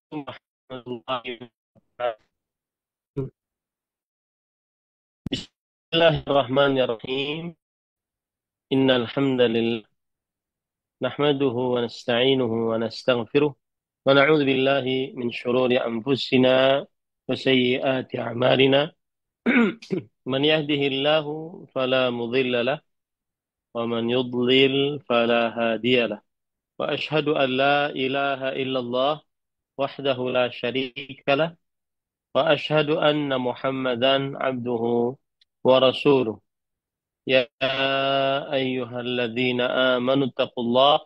Warahmatullahi wabarakatuh. Bismillahirrahmanirrahim. Innal hamdalillah nahmaduhu wa nasta'inuhu wa nastaghfiruh wa na'udzu billahi min shururi anfusina wa sayyiati a'malina. Man yahdihillahu fala mudilla lah wa man yudlil fala hadiya lah. Wa ashhadu an la ilaha illallah wahdahu la syarika lah wa ashhadu anna Muhammadan abduhu wa rasuluh. يا أيها الذين آمنوا اتقوا الله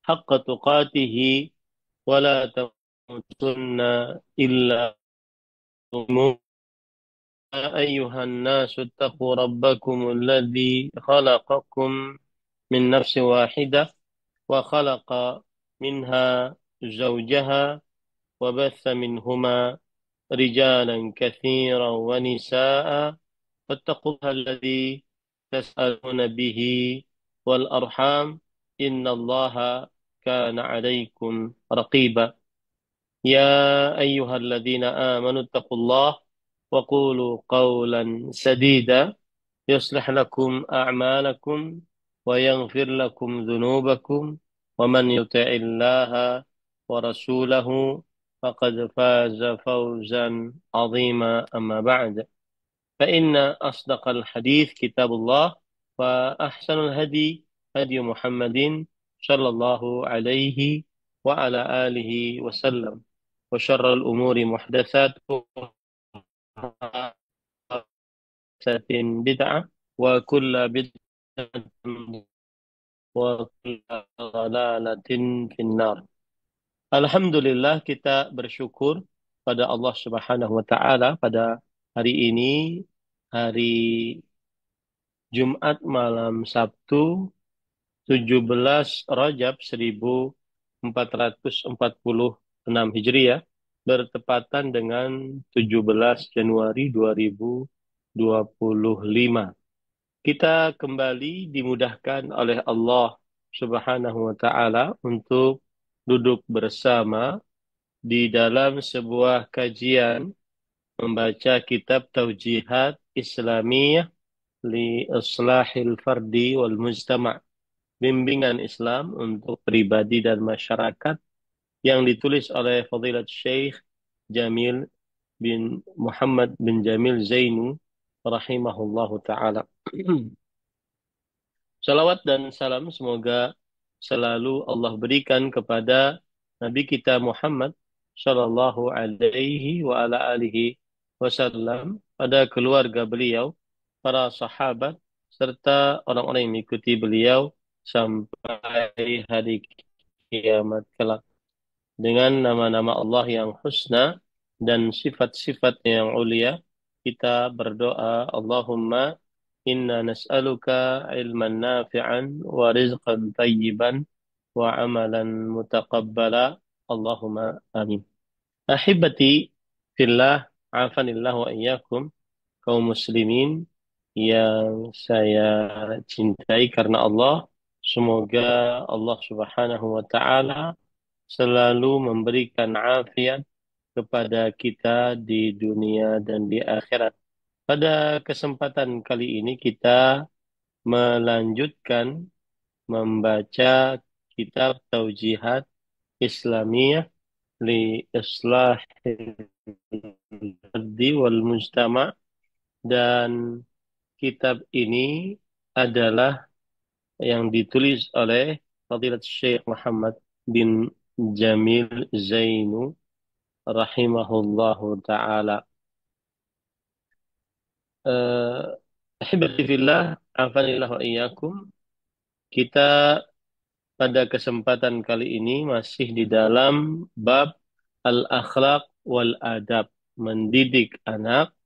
حق تقاته ولا تموتن إلا وأنتم. يا أيها الناس اتقوا ربكم الذي خلقكم من نفس واحدة وخلق منها زوجها وبث منهما رجالا كثيرا ونساء فاتقوا الله الذي تسألون به والأرحام إن الله كان عليكم رقيبا. يا أيها الذين آمنوا اتقوا الله وقولوا قولا سديدا يصلح لكم أعمالكم ويغفر لكم ذنوبكم ومن يطع الله ورسوله فقد فاز فوزا عظيما. أما بعد فإن أصدق الحديث كتاب الله وأحسن الهدي هدي محمد صلى الله عليه وعلى آله وسلم وشر الأمور محدثاتها بدعة وكل بدعة وكل ضلالة في النار. Alhamdulillah, kita bersyukur pada Allah Subhanahu wa taala pada hari ini, hari Jumat malam Sabtu 17 Rajab 1446 Hijriah, bertepatan dengan 17 Januari 2025. Kita kembali dimudahkan oleh Allah Subhanahu wa taala untuk duduk bersama di dalam sebuah kajian membaca kitab Taujihat Islamiyah li Islahil Fardi wal Mujtama', bimbingan Islam untuk pribadi dan masyarakat, yang ditulis oleh Fadilat Syekh Jamil bin Muhammad bin Jamil Zainu rahimahullahu taala. Salawat dan salam semoga selalu Allah berikan kepada Nabi kita Muhammad Sallallahu Alaihi wa ala alihi Wasallam, pada keluarga beliau, para sahabat, serta orang-orang yang mengikuti beliau sampai hari kiamat kelak. Dengan nama-nama Allah yang husna dan sifat-sifat yang ulia, kita berdoa, Allahumma inna nas'aluka ilman nafi'an wa rizqan tayyiban wa amalan mutaqabbala. Allahumma amin. Ahibati fillah, afanillah wa iyyakum, kaum muslimin yang saya cintai karena Allah. Semoga Allah Subhanahu wa taala selalu memberikan afiat kepada kita di dunia dan di akhirat. Pada kesempatan kali ini kita melanjutkan membaca kitab Taujihat Islamiyah li Islahil Fardi wal Mujtama', dan kitab ini adalah yang ditulis oleh Fadilat Syekh Muhammad bin Jamil Zainu rahimahullahu taala. Ahibati fillah, afanillah wa iyyakum. Kita pada kesempatan kali ini masih di dalam bab al-akhlaq wal adab, mendidik anak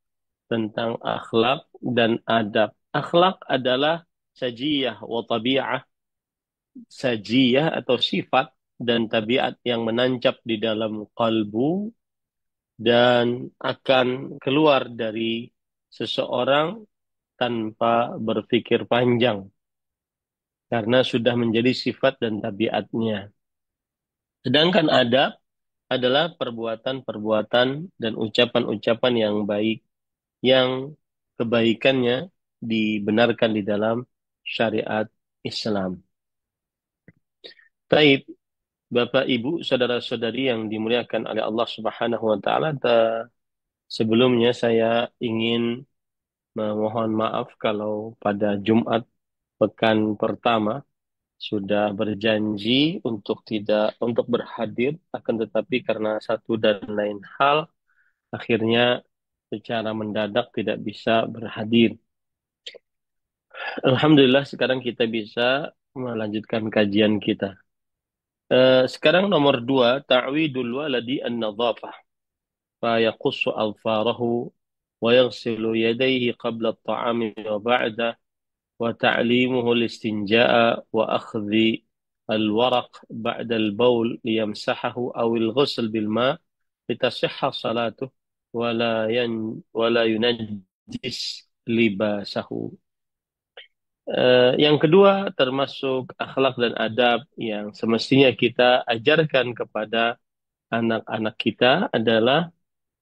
tentang akhlak dan adab. Akhlak adalah sajiyah wa tabi'ah, sajiyah atau sifat dan tabiat yang menancap di dalam kalbu dan akan keluar dari seseorang tanpa berpikir panjang, karena sudah menjadi sifat dan tabiatnya. Sedangkan adab adalah perbuatan-perbuatan dan ucapan-ucapan yang baik yang kebaikannya dibenarkan di dalam syariat Islam. Taib, Bapak, Ibu, saudara-saudari yang dimuliakan oleh Allah Subhanahu wa taala, sebelumnya saya ingin memohon maaf kalau pada Jumat pekan pertama sudah berjanji untuk berhadir, akan tetapi karena satu dan lain hal akhirnya secara mendadak tidak bisa berhadir. Alhamdulillah sekarang kita bisa melanjutkan kajian kita. Sekarang nomor dua, ta'widul waladi an-nadhafah. فيقص أظفاره ويغسل يديه قبل الطعام وبعده وتعليمه الاستنجاء وأخذ الورق بعد البول ليمسحه أو الغسل بالماء لتصح صلاته ولا ينجس لباسه. Yang kedua termasuk akhlak dan adab yang semestinya kita ajarkan kepada anak-anak kita adalah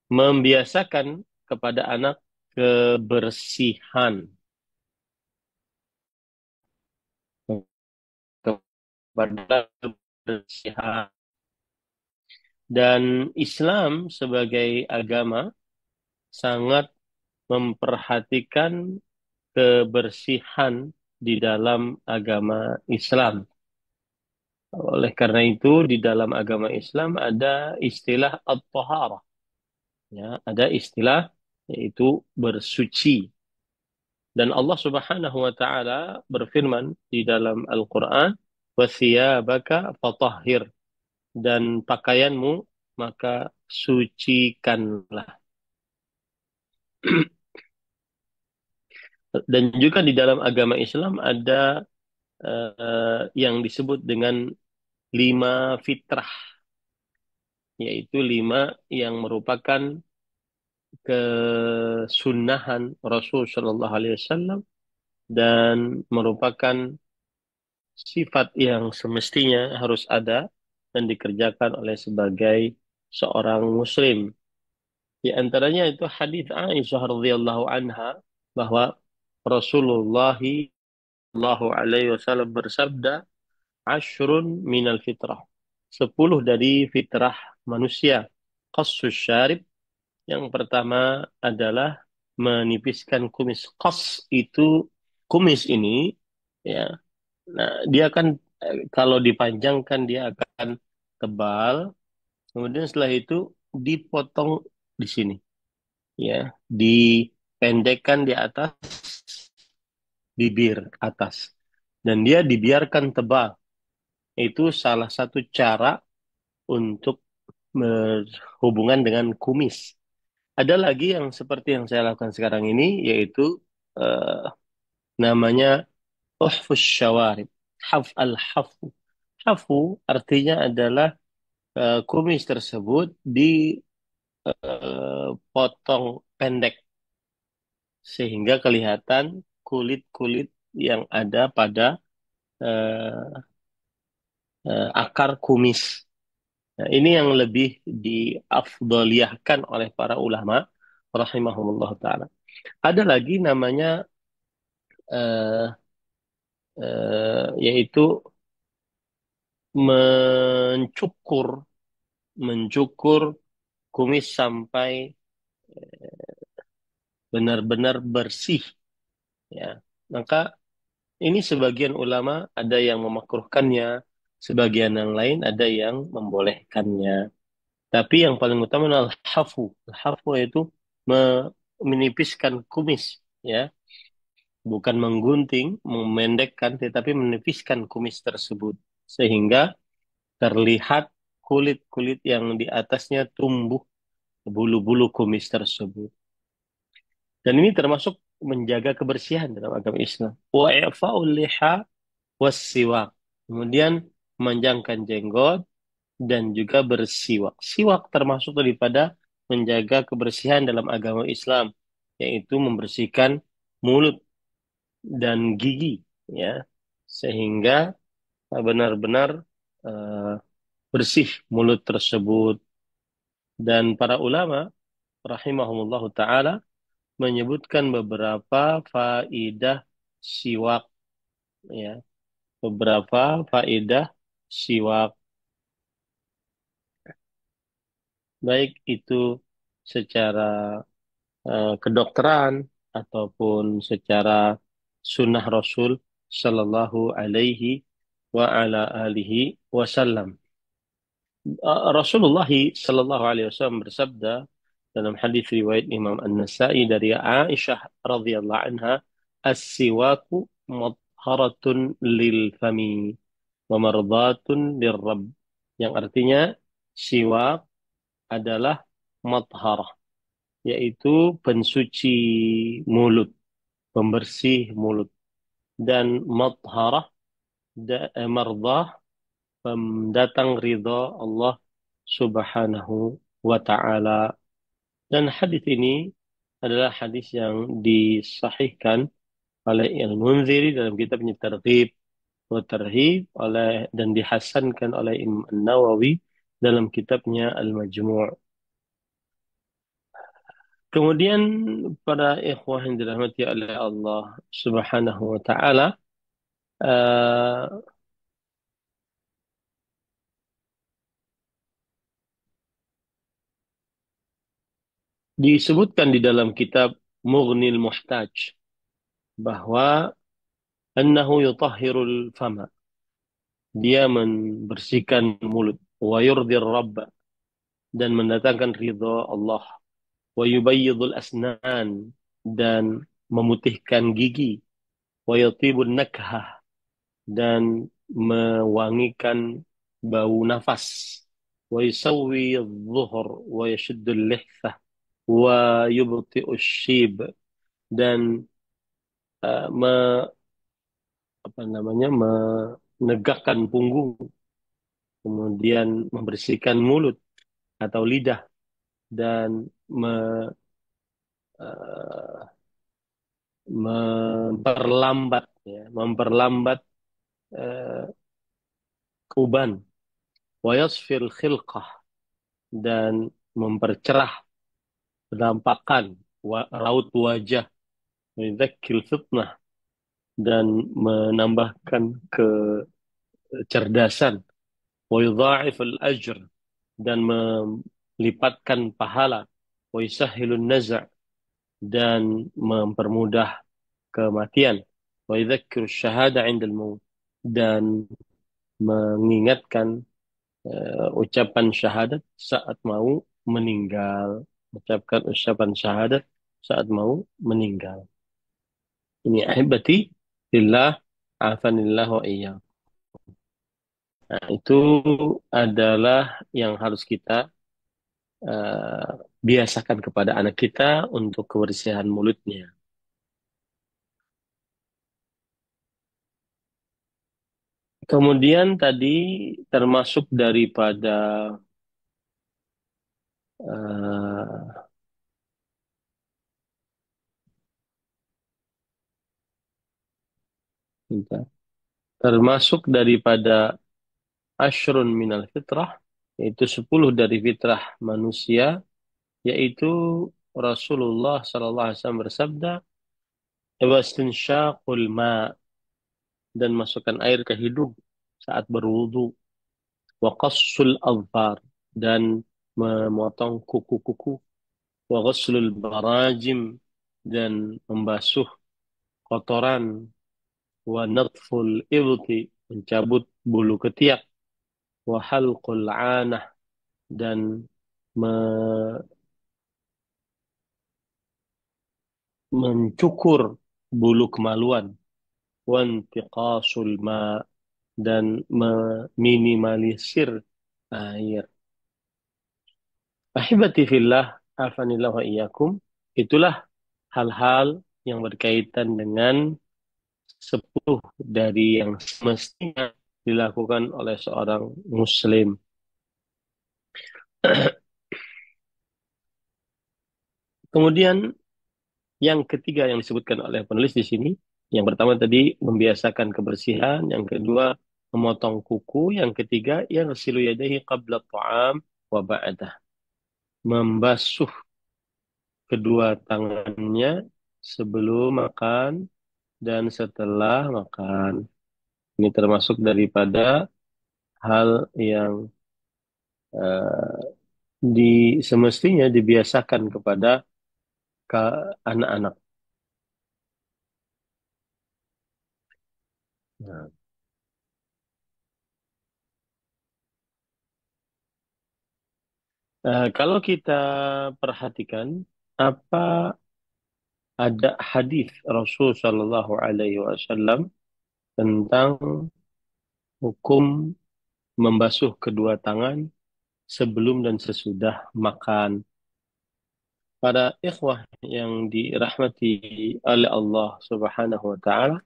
membiasakan kepada anak kebersihan, kepada kebersihan. Dan Islam sebagai agama sangat memperhatikan kebersihan di dalam agama Islam. Oleh karena itu, di dalam agama Islam ada istilah at-taharah. Ya, ada istilah yaitu bersuci. Dan Allah Subhanahu wa taala berfirman di dalam Al-Qur'an, "Wathiyabaka fatahhir." Dan pakaianmu maka sucikanlah. Dan juga di dalam agama Islam ada yang disebut dengan 5 fitrah, yaitu 5 yang merupakan kesunahan Rasul Shallallahu Alaihi Wasallam dan merupakan sifat yang semestinya harus ada dan dikerjakan oleh sebagai seorang muslim. Di antaranya itu hadis Aisyah radhiyallahu anha bahwa Rasulullah sallallahu alaihi wasallam bersabda, "Ashrun minal fitrah." 10 dari fitrah manusia. Qassus syarib, yang pertama adalah menipiskan kumis. Qas itu kumis ini, ya. Nah, dia kan kalau dipanjangkan dia akan tebal. Kemudian setelah itu dipotong di sini, ya, dipendekkan di atas bibir atas, dan dia dibiarkan tebal. Itu salah satu cara untuk berhubungan dengan kumis. Ada lagi yang seperti yang saya lakukan sekarang ini, yaitu eh, namanya uhfus syawarib. Al-hafu. Hafu artinya adalah kumis tersebut dipotong pendek sehingga kelihatan kulit-kulit yang ada pada eh, akar kumis. Nah, ini yang lebih diafdoliyahkan oleh para ulama rahimahumullah taala. Ada lagi namanya eh, yaitu mencukur mencukur kumis sampai benar-benar bersih, ya. Maka ini sebagian ulama ada yang memakruhkannya, sebagian yang lain ada yang membolehkannya. Tapi yang paling utama adalah hafu. Hafu itu menipiskan kumis, ya, bukan menggunting, memendekkan, tetapi menipiskan kumis tersebut sehingga terlihat kulit-kulit yang di atasnya tumbuh bulu-bulu kumis tersebut. Dan ini termasuk menjaga kebersihan dalam agama Islam. Wa i'fa'ul liha was-siwak. Kemudian memanjangkan jenggot dan juga bersiwak. Siwak termasuk daripada menjaga kebersihan dalam agama Islam, yaitu membersihkan mulut dan gigi, ya, sehingga benar-benar eh, bersih mulut tersebut. Dan para ulama rahimahumullahu taala menyebutkan beberapa faidah siwak, ya, beberapa faidah siwak, baik itu secara kedokteran ataupun secara sunnah Rasul Sallallahu Alaihi wa ala alihi wasallam. Rasulullah Sallallahu Alaihi Wasallam bersabda dalam hadis riwayat Imam An-Nasai dari Aisyah radhiyallahu anha, "As-siwaku mutharatun lil fami wa mardatun lirrabb." Yang artinya siwak adalah matharah, yaitu pensuci mulut, pembersih mulut, dan matharah mardah, pendatang ridha Allah Subhanahu wa taala. Dan hadis ini adalah hadis yang disahihkan oleh Al-Munziri dalam kitabnya Targhib wa Tarhib, dan dihasankan oleh Imam An-Nawawi dalam kitabnya Al-Majmu'. Kemudian para ikhwah yang dirahmati oleh Allah Subhanahu wa taala, eh, disebutkan di dalam kitab Mughnil Muhtaj bahwa annahu yutahhirul fama, dia membersihkan mulut, wa yurdir rabb, dan mendatangkan ridha Allah, wa yubayyidul asnan, dan memutihkan gigi, wa yatibun nakhah, dan mewangikan bau nafas, wa yusawwi adh-dhuhr wa yashuddu al-lihfah wa yubti'u syib, dan apa namanya, menegakkan punggung, kemudian membersihkan mulut atau lidah, dan me, eh, memperlambat, ya, memperlambat eh, uban, wa yasfil khilqah, dan mempercerah penampakan, raut wajah, menzakil fitnah, dan menambahkan kecerdasan, wa yudha'if al-ajr, dan melipatkan pahala, wa yusahhilun naza', dan mempermudah kematian, wa yudzakkirus syahada 'indal maut, dan mengingatkan ucapan syahadat saat mau meninggal, ucapkan ucapan syahadat saat mau meninggal. Ini ahibati lillah, afanillah wa iyyakum. Nah, itu adalah yang harus kita eh, biasakan kepada anak kita untuk kebersihan mulutnya. Kemudian tadi termasuk daripada eh, termasuk daripada asyrun minal fitrah, yaitu 10 dari fitrah manusia, yaitu Rasulullah SAW bersabda, "Wastinsyaqul ma", dan masukkan air ke hidung saat berwudu, wa qassul adfar, dan memotong kuku-kuku, wa ghuslul barajim, dan membasuh kotoran, wa natful ibti, mencabut bulu ketiak, wa halqul anah, dan me- mencukur bulu kemaluan, wa intiqasul ma, dan meminimalisir air. Ahibati fillah, afanillah wa iyyakum, itulah hal-hal yang berkaitan dengan 10 dari yang semestinya dilakukan oleh seorang muslim. Kemudian yang ketiga yang disebutkan oleh penulis di sini, yang pertama tadi membiasakan kebersihan, yang kedua memotong kuku, yang ketiga yang silu yadayhi qabla ta'am wa ba'dah. membasuh kedua tangannya sebelum makan dan setelah makan. Ini termasuk daripada hal yang di semestinya dibiasakan kepada anak-anak. Nah, kalau kita perhatikan, apa ada hadis Rasul Shallallahu Alaihi Wasallam tentang hukum membasuh kedua tangan sebelum dan sesudah makan. Para ikhwah yang dirahmati oleh Allah Subhanahu wa taala,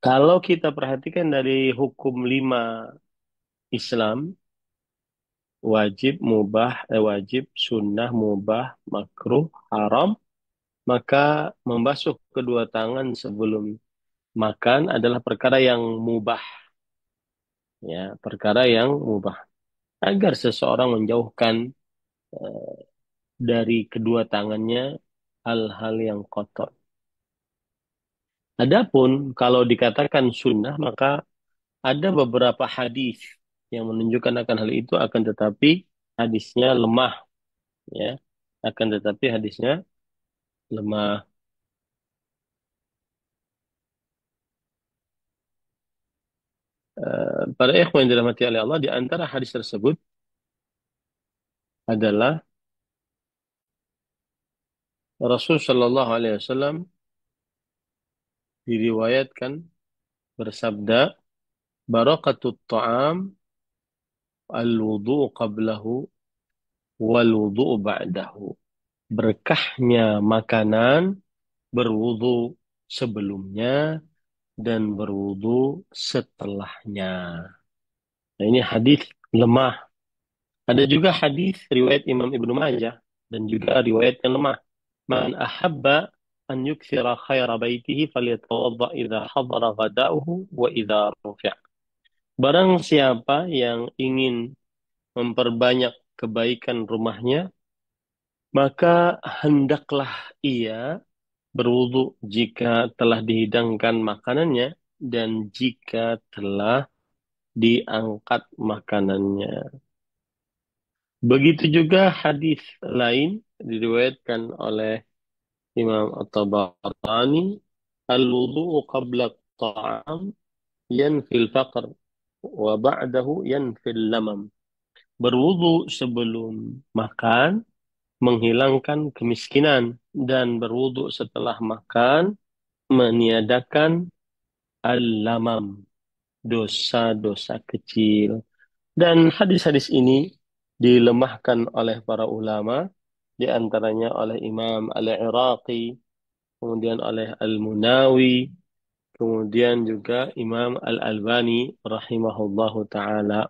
kalau kita perhatikan dari hukum lima Islam, wajib, sunnah, mubah, makruh, haram, maka membasuh kedua tangan sebelum makan adalah perkara yang mubah, ya, perkara yang mubah. Agar seseorang menjauhkan dari kedua tangannya hal-hal yang kotor. Adapun kalau dikatakan sunnah, maka ada beberapa hadis yang menunjukkan akan hal itu, akan tetapi hadisnya lemah, ya. Akan tetapi hadisnya lemah. Para ikhwan yang dirahmati oleh Allah, di antara hadis tersebut adalah Rasul Shallallahu Alaihi Wasallam diriwayatkan bersabda, "Barakatut ta'am al-wudu qablahu wal wudu ba'dahu." Berkahnya makanan berwudu sebelumnya dan berwudu setelahnya. Nah, ini hadis lemah. Ada juga hadis riwayat Imam Ibnu Majah dan juga riwayat yang lemah. Man ahabba an yukthira khaira baitihi falyatawadda idza hadara ghada'uhu wa idza rufi'a. Barang siapa yang ingin memperbanyak kebaikan rumahnya, maka hendaklah ia berwudu jika telah dihidangkan makanannya dan jika telah diangkat makanannya. Begitu juga hadis lain diriwayatkan oleh Imam At-Tabarani, al-wudu'u qabla at-ta'am yanfil faqr wa ba'dahu yanfil lamam. Berwudu sebelum makan menghilangkan kemiskinan dan berwudu setelah makan meniadakan al-lamam, dosa-dosa kecil. Dan hadis-hadis ini dilemahkan oleh para ulama, di antaranya oleh Imam Al-Iraqi, kemudian oleh Al-Munawi, kemudian juga Imam Al-Albani rahimahullahu taala.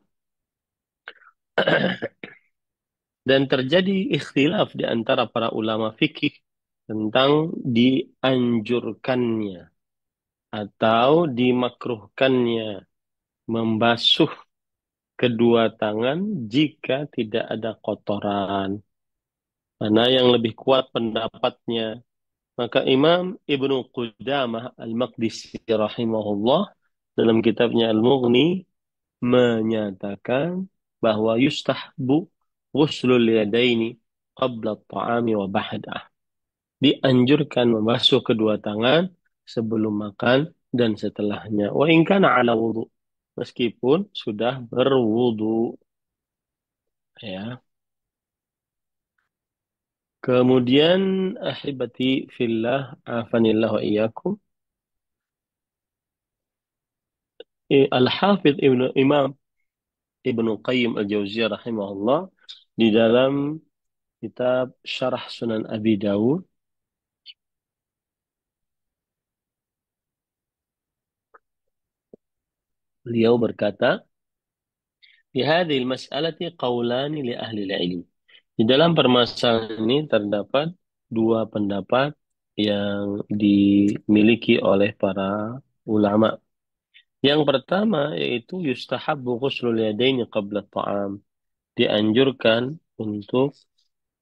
Dan terjadi ikhtilaf di antara para ulama fikih tentang dianjurkannya atau dimakruhkannya membasuh kedua tangan jika tidak ada kotoran. Mana yang lebih kuat pendapatnya? Maka Imam Ibnu Qudamah Al-Maqdisi rahimahullah dalam kitabnya Al-Mughni menyatakan bahwa yustahbu ghuslul yadaini qabla at-ta'ami wa ba'dah. Dianjurkan membasuh kedua tangan sebelum makan dan setelahnya. Wa in kana ala wudu. Meskipun sudah berwudu, ya. Kemudian ahibati fillah afanillah wa iyyakum. Al-Hafidh Imam Ibnu Qayyim Al-Jauziyah rahimahullah di dalam kitab Syarah Sunan Abi Dawud, beliau berkata, "Di hadhil mas'alati qawlani li ahli ilm." Di dalam permasalahan ini terdapat dua pendapat yang dimiliki oleh para ulama. Yang pertama yaitu yustahabbu ghuslul yadaini qabla ta'am. Dianjurkan untuk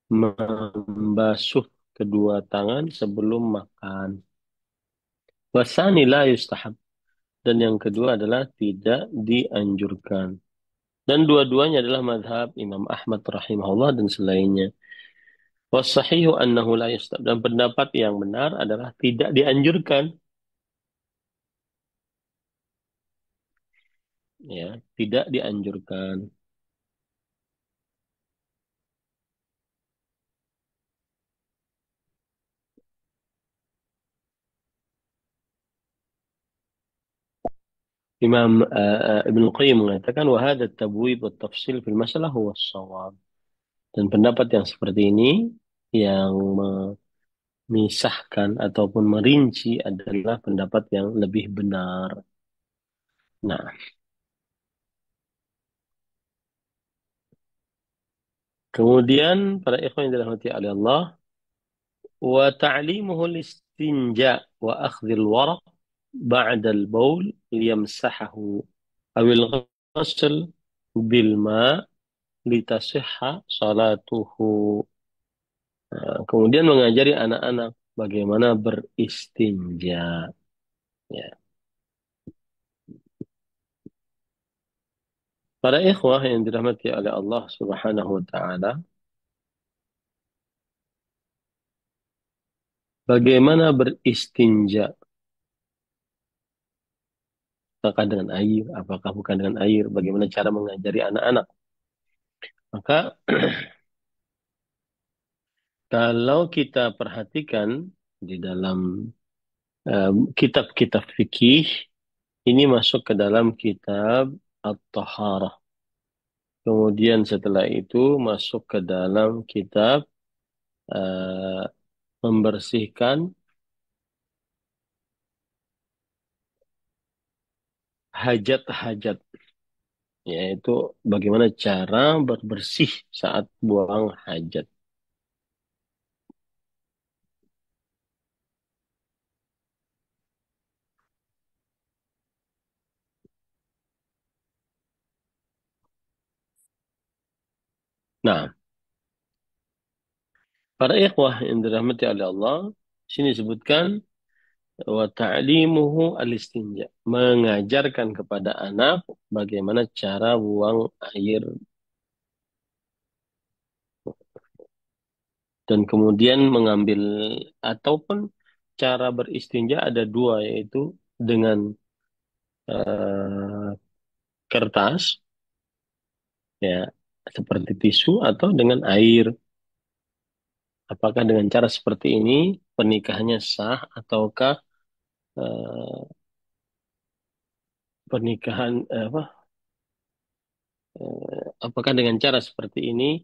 membasuh kedua tangan sebelum makan. Wasani la yustahab. Dan yang kedua adalah tidak dianjurkan. Dan dua-duanya adalah madhab Imam Ahmad rahimahullah dan selainnya. Wasahihu annahu la yustahab. Dan pendapat yang benar adalah tidak dianjurkan. Ya, tidak dianjurkan. Imam Ibn Qayyim mengatakan wahada tabwib wa tafsil fil masalah huwa shawab. Dan pendapat yang seperti ini yang memisahkan ataupun merinci adalah pendapat yang lebih benar. Nah, kemudian para ikhwan yang dirahmati oleh Allah, wa ta'limuhu istinja wa akhdhil waraq ba'da al-baul liyamsahahu awil ghasl bil ma' litasihha salatuhu. Nah, kemudian mengajari anak-anak bagaimana beristinja. Ya. Para ikhwah yang dirahmati oleh Allah Subhanahu wa taala, bagaimana beristinja? Apakah dengan air? Apakah bukan dengan air? Bagaimana cara mengajari anak-anak? Maka kalau kita perhatikan di dalam kitab-kitab fikih, ini masuk ke dalam kitab At-Taharah. Kemudian setelah itu masuk ke dalam kitab eh, membersihkan hajat-hajat, yaitu bagaimana cara berbersih saat buang hajat. Nah, para ikhwah yang dirahmati oleh Allah, sini disebutkan wa ta'limuhu al-istinja, mengajarkan kepada anak bagaimana cara buang air dan kemudian mengambil ataupun cara beristinja ada dua yaitu dengan eh, kertas ya seperti tisu atau dengan air. Apakah dengan cara seperti ini pernikahannya sah ataukah eh, pernikahan apa apakah dengan cara seperti ini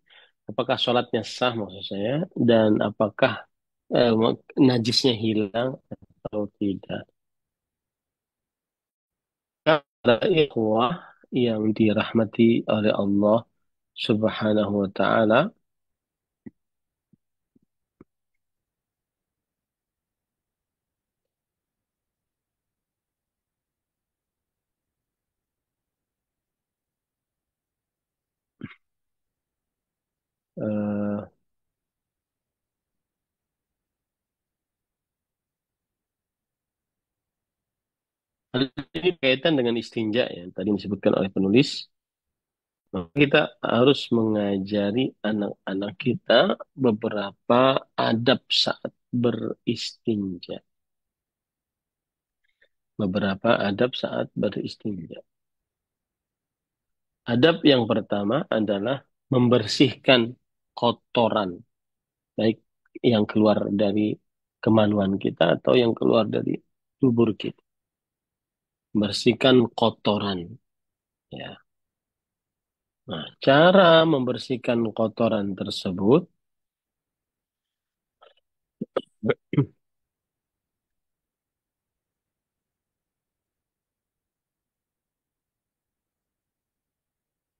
apakah sholatnya sah maksud saya dan apakah eh, najisnya hilang atau tidak. Para ikhwah yang dirahmati oleh Allah Subhanahu wa taala, eh, hal ini berkaitan dengan istinja ya, tadi disebutkan oleh penulis. Maka kita harus mengajari anak-anak kita beberapa adab saat beristinja. Beberapa adab saat beristinja. Adab yang pertama adalah membersihkan kotoran, baik yang keluar dari kemaluan kita atau yang keluar dari tubuh kita. Bersihkan kotoran. Ya. Nah, cara membersihkan kotoran tersebut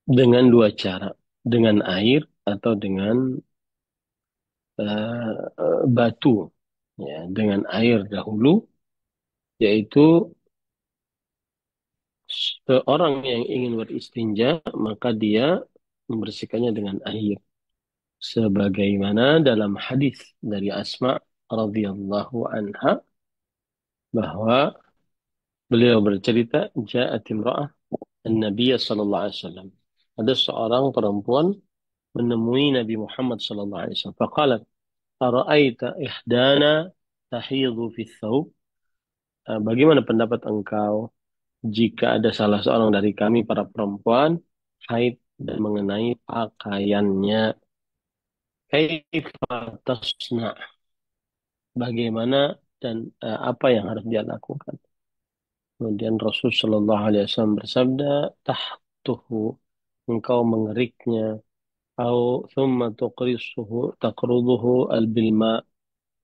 dengan dua cara, dengan air atau dengan batu. Ya, dengan air dahulu, yaitu Seorang yang ingin beristinja, maka dia membersihkannya dengan air. Sebagaimana dalam hadis dari Asma radhiyallahu anha bahwa beliau bercerita, ja'at imra'ah an-nabiy sallallahu alaihi wasallam. Ada seorang perempuan menemui Nabi Muhammad sallallahu alaihi wasallam. Faqalat, "Ara'aita ihdana tahidhu fi thawb?" Bagaimana pendapat engkau jika ada salah seorang dari kami para perempuan haid dan mengenai pakaiannya? Kaifa tasna? Bagaimana dan apa yang harus dia lakukan? Kemudian Rasul Shallallahu Alaihi Wasallam bersabda, tahtuhu, engkau mengeriknya, au thumma tuqrisuhu taqruduhu al-bilma,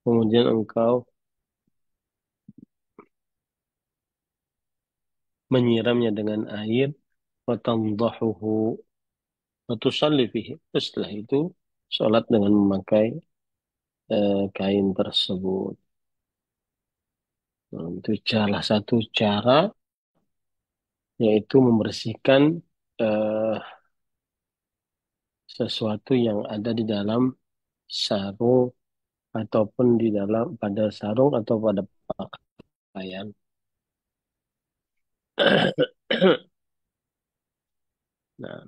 kemudian engkau menyiramnya dengan air, wa tandahuhu wa tusalli fihi. Terus setelah itu sholat dengan memakai kain tersebut. Nah, itu salah satu cara yaitu membersihkan eh, sesuatu yang ada di dalam sarung ataupun di dalam pada sarung atau pada pakaian. Nah,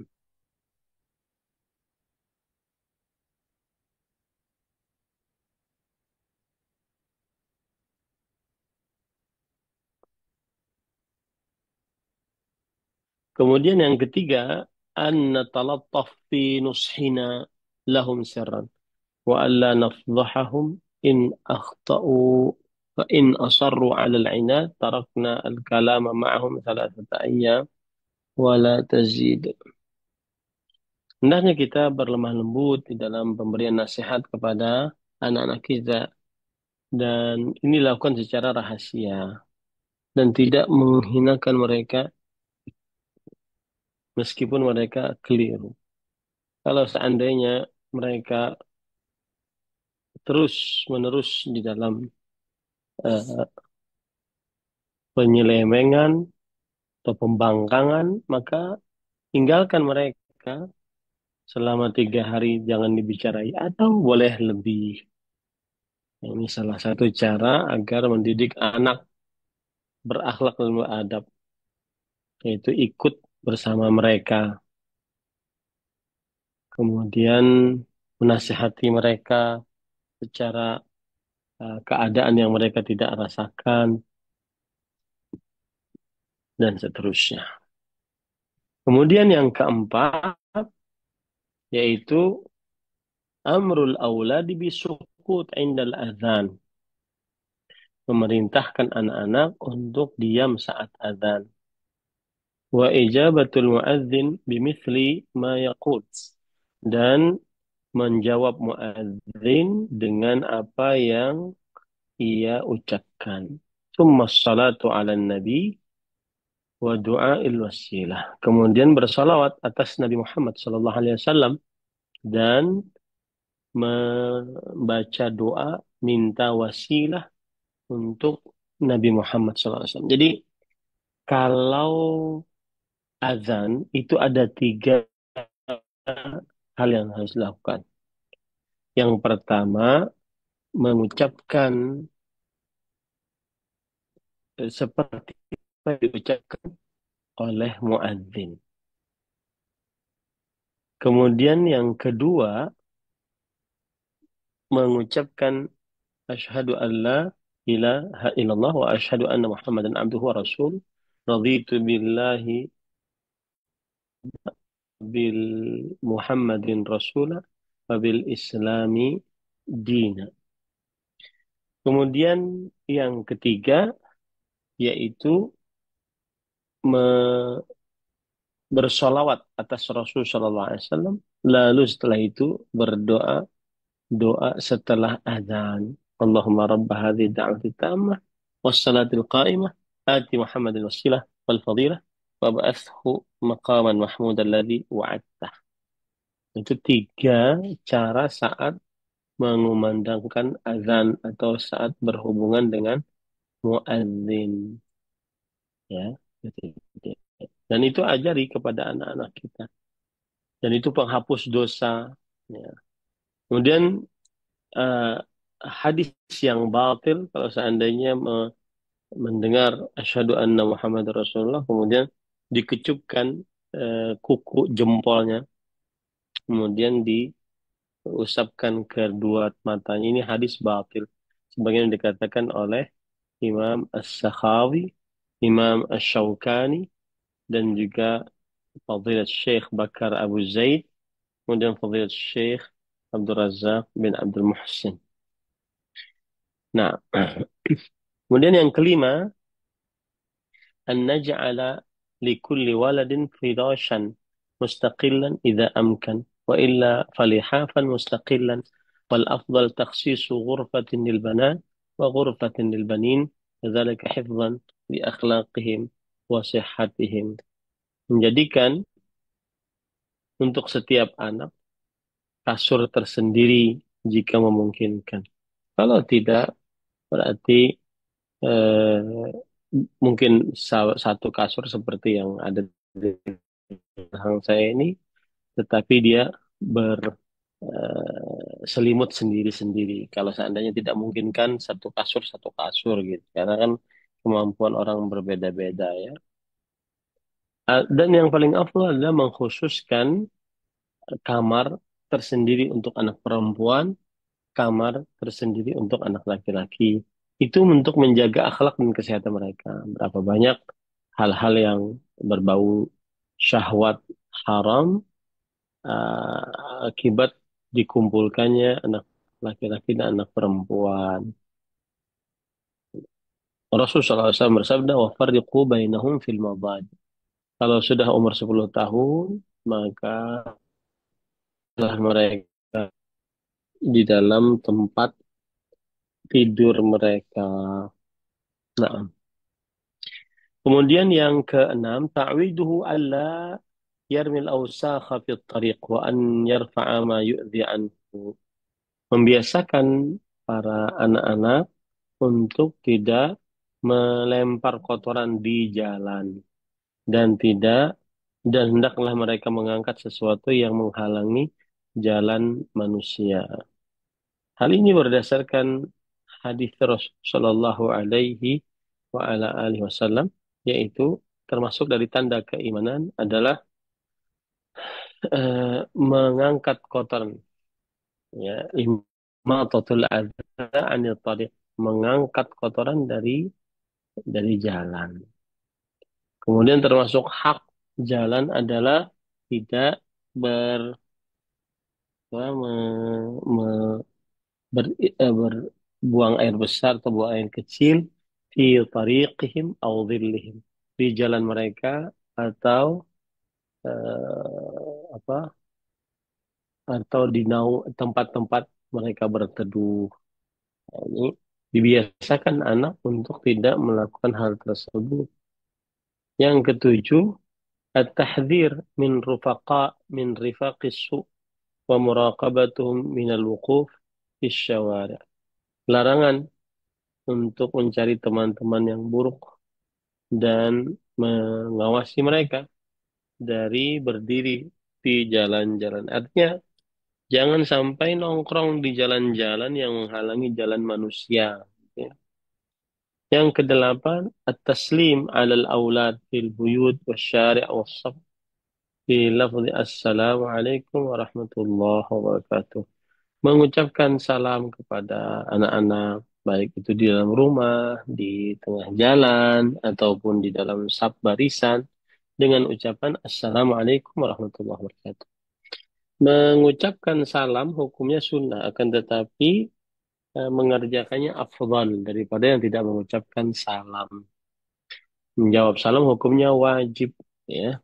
kemudian yang ketiga, an natalattaf fi nushina lahum sirran wa alla nafdhahahum in akhtau fa in asarru 'ala al-'inad tarakna al-kalama ma'ahum thalathata ayyam wa la tazid. Hendaknya kita berlemah lembut di dalam pemberian nasihat kepada anak-anak kita dan ini dilakukan secara rahasia dan tidak menghinakan mereka meskipun mereka keliru. Kalau seandainya mereka terus-menerus di dalam eh, penyelewengan atau pembangkangan, maka tinggalkan mereka selama 3 hari, jangan dibicarain atau boleh lebih. Ini salah satu cara agar mendidik anak berakhlak dan beradab, yaitu ikut bersama mereka, kemudian menasihati mereka secara keadaan yang mereka tidak rasakan, dan seterusnya. Kemudian yang keempat, yaitu amrul auladi bisukut indal adzan. Memerintahkan anak-anak untuk diam saat adzan. Wa ijabatul muadzin bimithli ma yaqul. Dan menjawab muadzin dengan apa yang ia ucapkan. Tsumma salatu ala nabi wa du'ail wasilah. Kemudian bersalawat atas Nabi Muhammad sallallahu alaihi wasallam dan membaca doa minta wasilah untuk Nabi Muhammad SAW. Jadi kalau azan itu ada 3 hal yang harus dilakukan. Yang pertama, mengucapkan seperti apa yang diucapkan oleh muadzin. Kemudian yang kedua, mengucapkan asyhadu an la ilaha illallah wa asyhadu anna Muhammadan abduhu wa rasul. Raditu billahi bil Muhammadin rasula wa bil islami dina. Kemudian yang ketiga yaitu bersolawat atas Rasul Shallallahu Alaihi Wasallam. Lalu setelah itu berdoa doa setelah azan. Allahumma rabba hadhihi da'wati tammah wassalatil qa'imah ati Muhammadin wasilah wal fadilah wa ba'athu maqaman mahmud alladhi wa'adtah. Itu 3 cara saat mengumandangkan azan atau saat berhubungan dengan muadzin, ya. Dan itu ajari kepada anak-anak kita. Dan itu penghapus dosa. Ya. Kemudian eh, hadis yang batil kalau seandainya mendengar asyhadu anna Muhammad Rasulullah kemudian dikecupkan kuku jempolnya kemudian diusapkan kedua matanya ini hadis batil sebagaimana dikatakan oleh Imam As-Sakhawi, Imam Ash-Shawkani dan juga Fadilat Syekh Bakar Abu Zaid kemudian Fadilat Syekh Abdul Razak bin Abdul Muhsin. Nah, kemudian yang kelima أن نجعل لكل ولد فراشا مستقلا إذا أمكن وإلا فلحافا مستقلا والأفضل تخصيص غرفة للبنات وغرفة للبنين ذلك حفظا لأخلاقهم وصحتهم menjadikan untuk setiap anak kasur tersendiri jika memungkinkan. Kalau tidak, berarti eh, mungkin satu kasur seperti yang ada di belakang saya ini, tetapi dia berselimut sendiri-sendiri. Kalau seandainya tidak memungkinkan satu kasur gitu, karena kan kemampuan orang berbeda-beda ya. Dan yang paling afdal adalah mengkhususkan kamar tersendiri untuk anak perempuan, kamar tersendiri untuk anak laki-laki. Itu untuk menjaga akhlak dan kesehatan mereka. Berapa banyak hal-hal yang berbau syahwat haram akibat dikumpulkannya anak laki-laki dan anak perempuan. Rasulullah SAW bersabda, "Wafarriqu bainahum fil mabad." Kalau sudah umur 10 tahun, maka telah mereka di dalam tempat tidur mereka. Nah, kemudian yang keenam, ta'widuhu alla yarmil awsakha fit tariq wa an yarfa'a ma yu'dhi anhu. Membiasakan para anak-anak untuk tidak melempar kotoran di jalan dan tidak dan hendaklah mereka mengangkat sesuatu yang menghalangi jalan manusia. Hal ini berdasarkan hadis Rasulullah Shallallahu Alaihi wa ala alihi Wasallam, yaitu termasuk dari tanda keimanan adalah mengangkat kotoran, ya, imatatul adza anil tariq, mengangkat kotoran dari jalan. Kemudian termasuk hak jalan adalah tidak ber, apa, berbuang air besar atau buang air kecil fi tariqihim au dhillihim di jalan mereka atau apa di tempat-tempat mereka berteduh. Nah, ini dibiasakan anak untuk tidak melakukan hal tersebut. Yang ketujuh, at-tahdhir min rifaqis su' wa muraqabatuhum min al-wuquf fi syawari'. Larangan untuk mencari teman-teman yang buruk dan mengawasi mereka dari berdiri di jalan-jalan. Artinya, jangan sampai nongkrong di jalan-jalan yang menghalangi jalan manusia. Ya. Yang kedelapan, at-taslim alal aulad fil buyut wasyari' wassaf fi lafzi assalamualaikum warahmatullahi wabarakatuh. Mengucapkan salam kepada anak-anak, baik itu di dalam rumah, di tengah jalan, ataupun di dalam saf barisan, dengan ucapan Assalamualaikum warahmatullahi wabarakatuh. Mengucapkan salam hukumnya sunnah, akan tetapi mengerjakannya afdal daripada yang tidak mengucapkan salam. Menjawab salam hukumnya wajib, ya.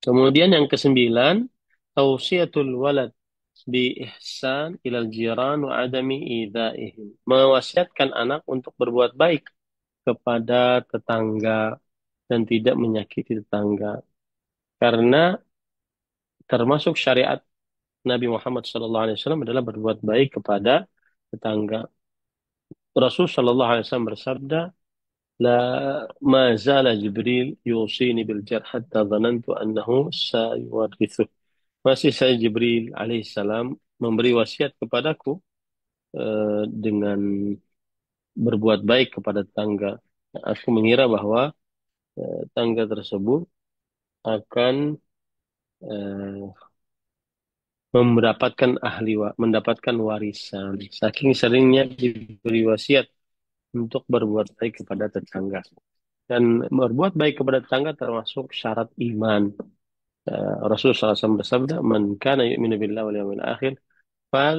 Kemudian yang kesembilan, tausiyatul walad bi ihsan ilal jiran wa adami idaihim. Mewasiatkan anak untuk berbuat baik kepada tetangga dan tidak menyakiti tetangga. Karena termasuk syariat Nabi Muhammad SAW adalah berbuat baik kepada tetangga. Rasul SAW bersabda, لا ما زال جبريل يوصيني بالجر حتى ظننت أنه سيورثه. Masih saya Jibril alaihissalam memberi wasiat kepadaku dengan berbuat baik kepada tetangga. Aku mengira bahwa tangga tersebut akan eh, mendapatkan warisan. Saking seringnya diberi wasiat untuk berbuat baik kepada tetangga. Dan berbuat baik kepada tetangga termasuk syarat iman. Rasulullah SAW bersabda, "Man kana yu'minu billahi wal yawmil akhir, fal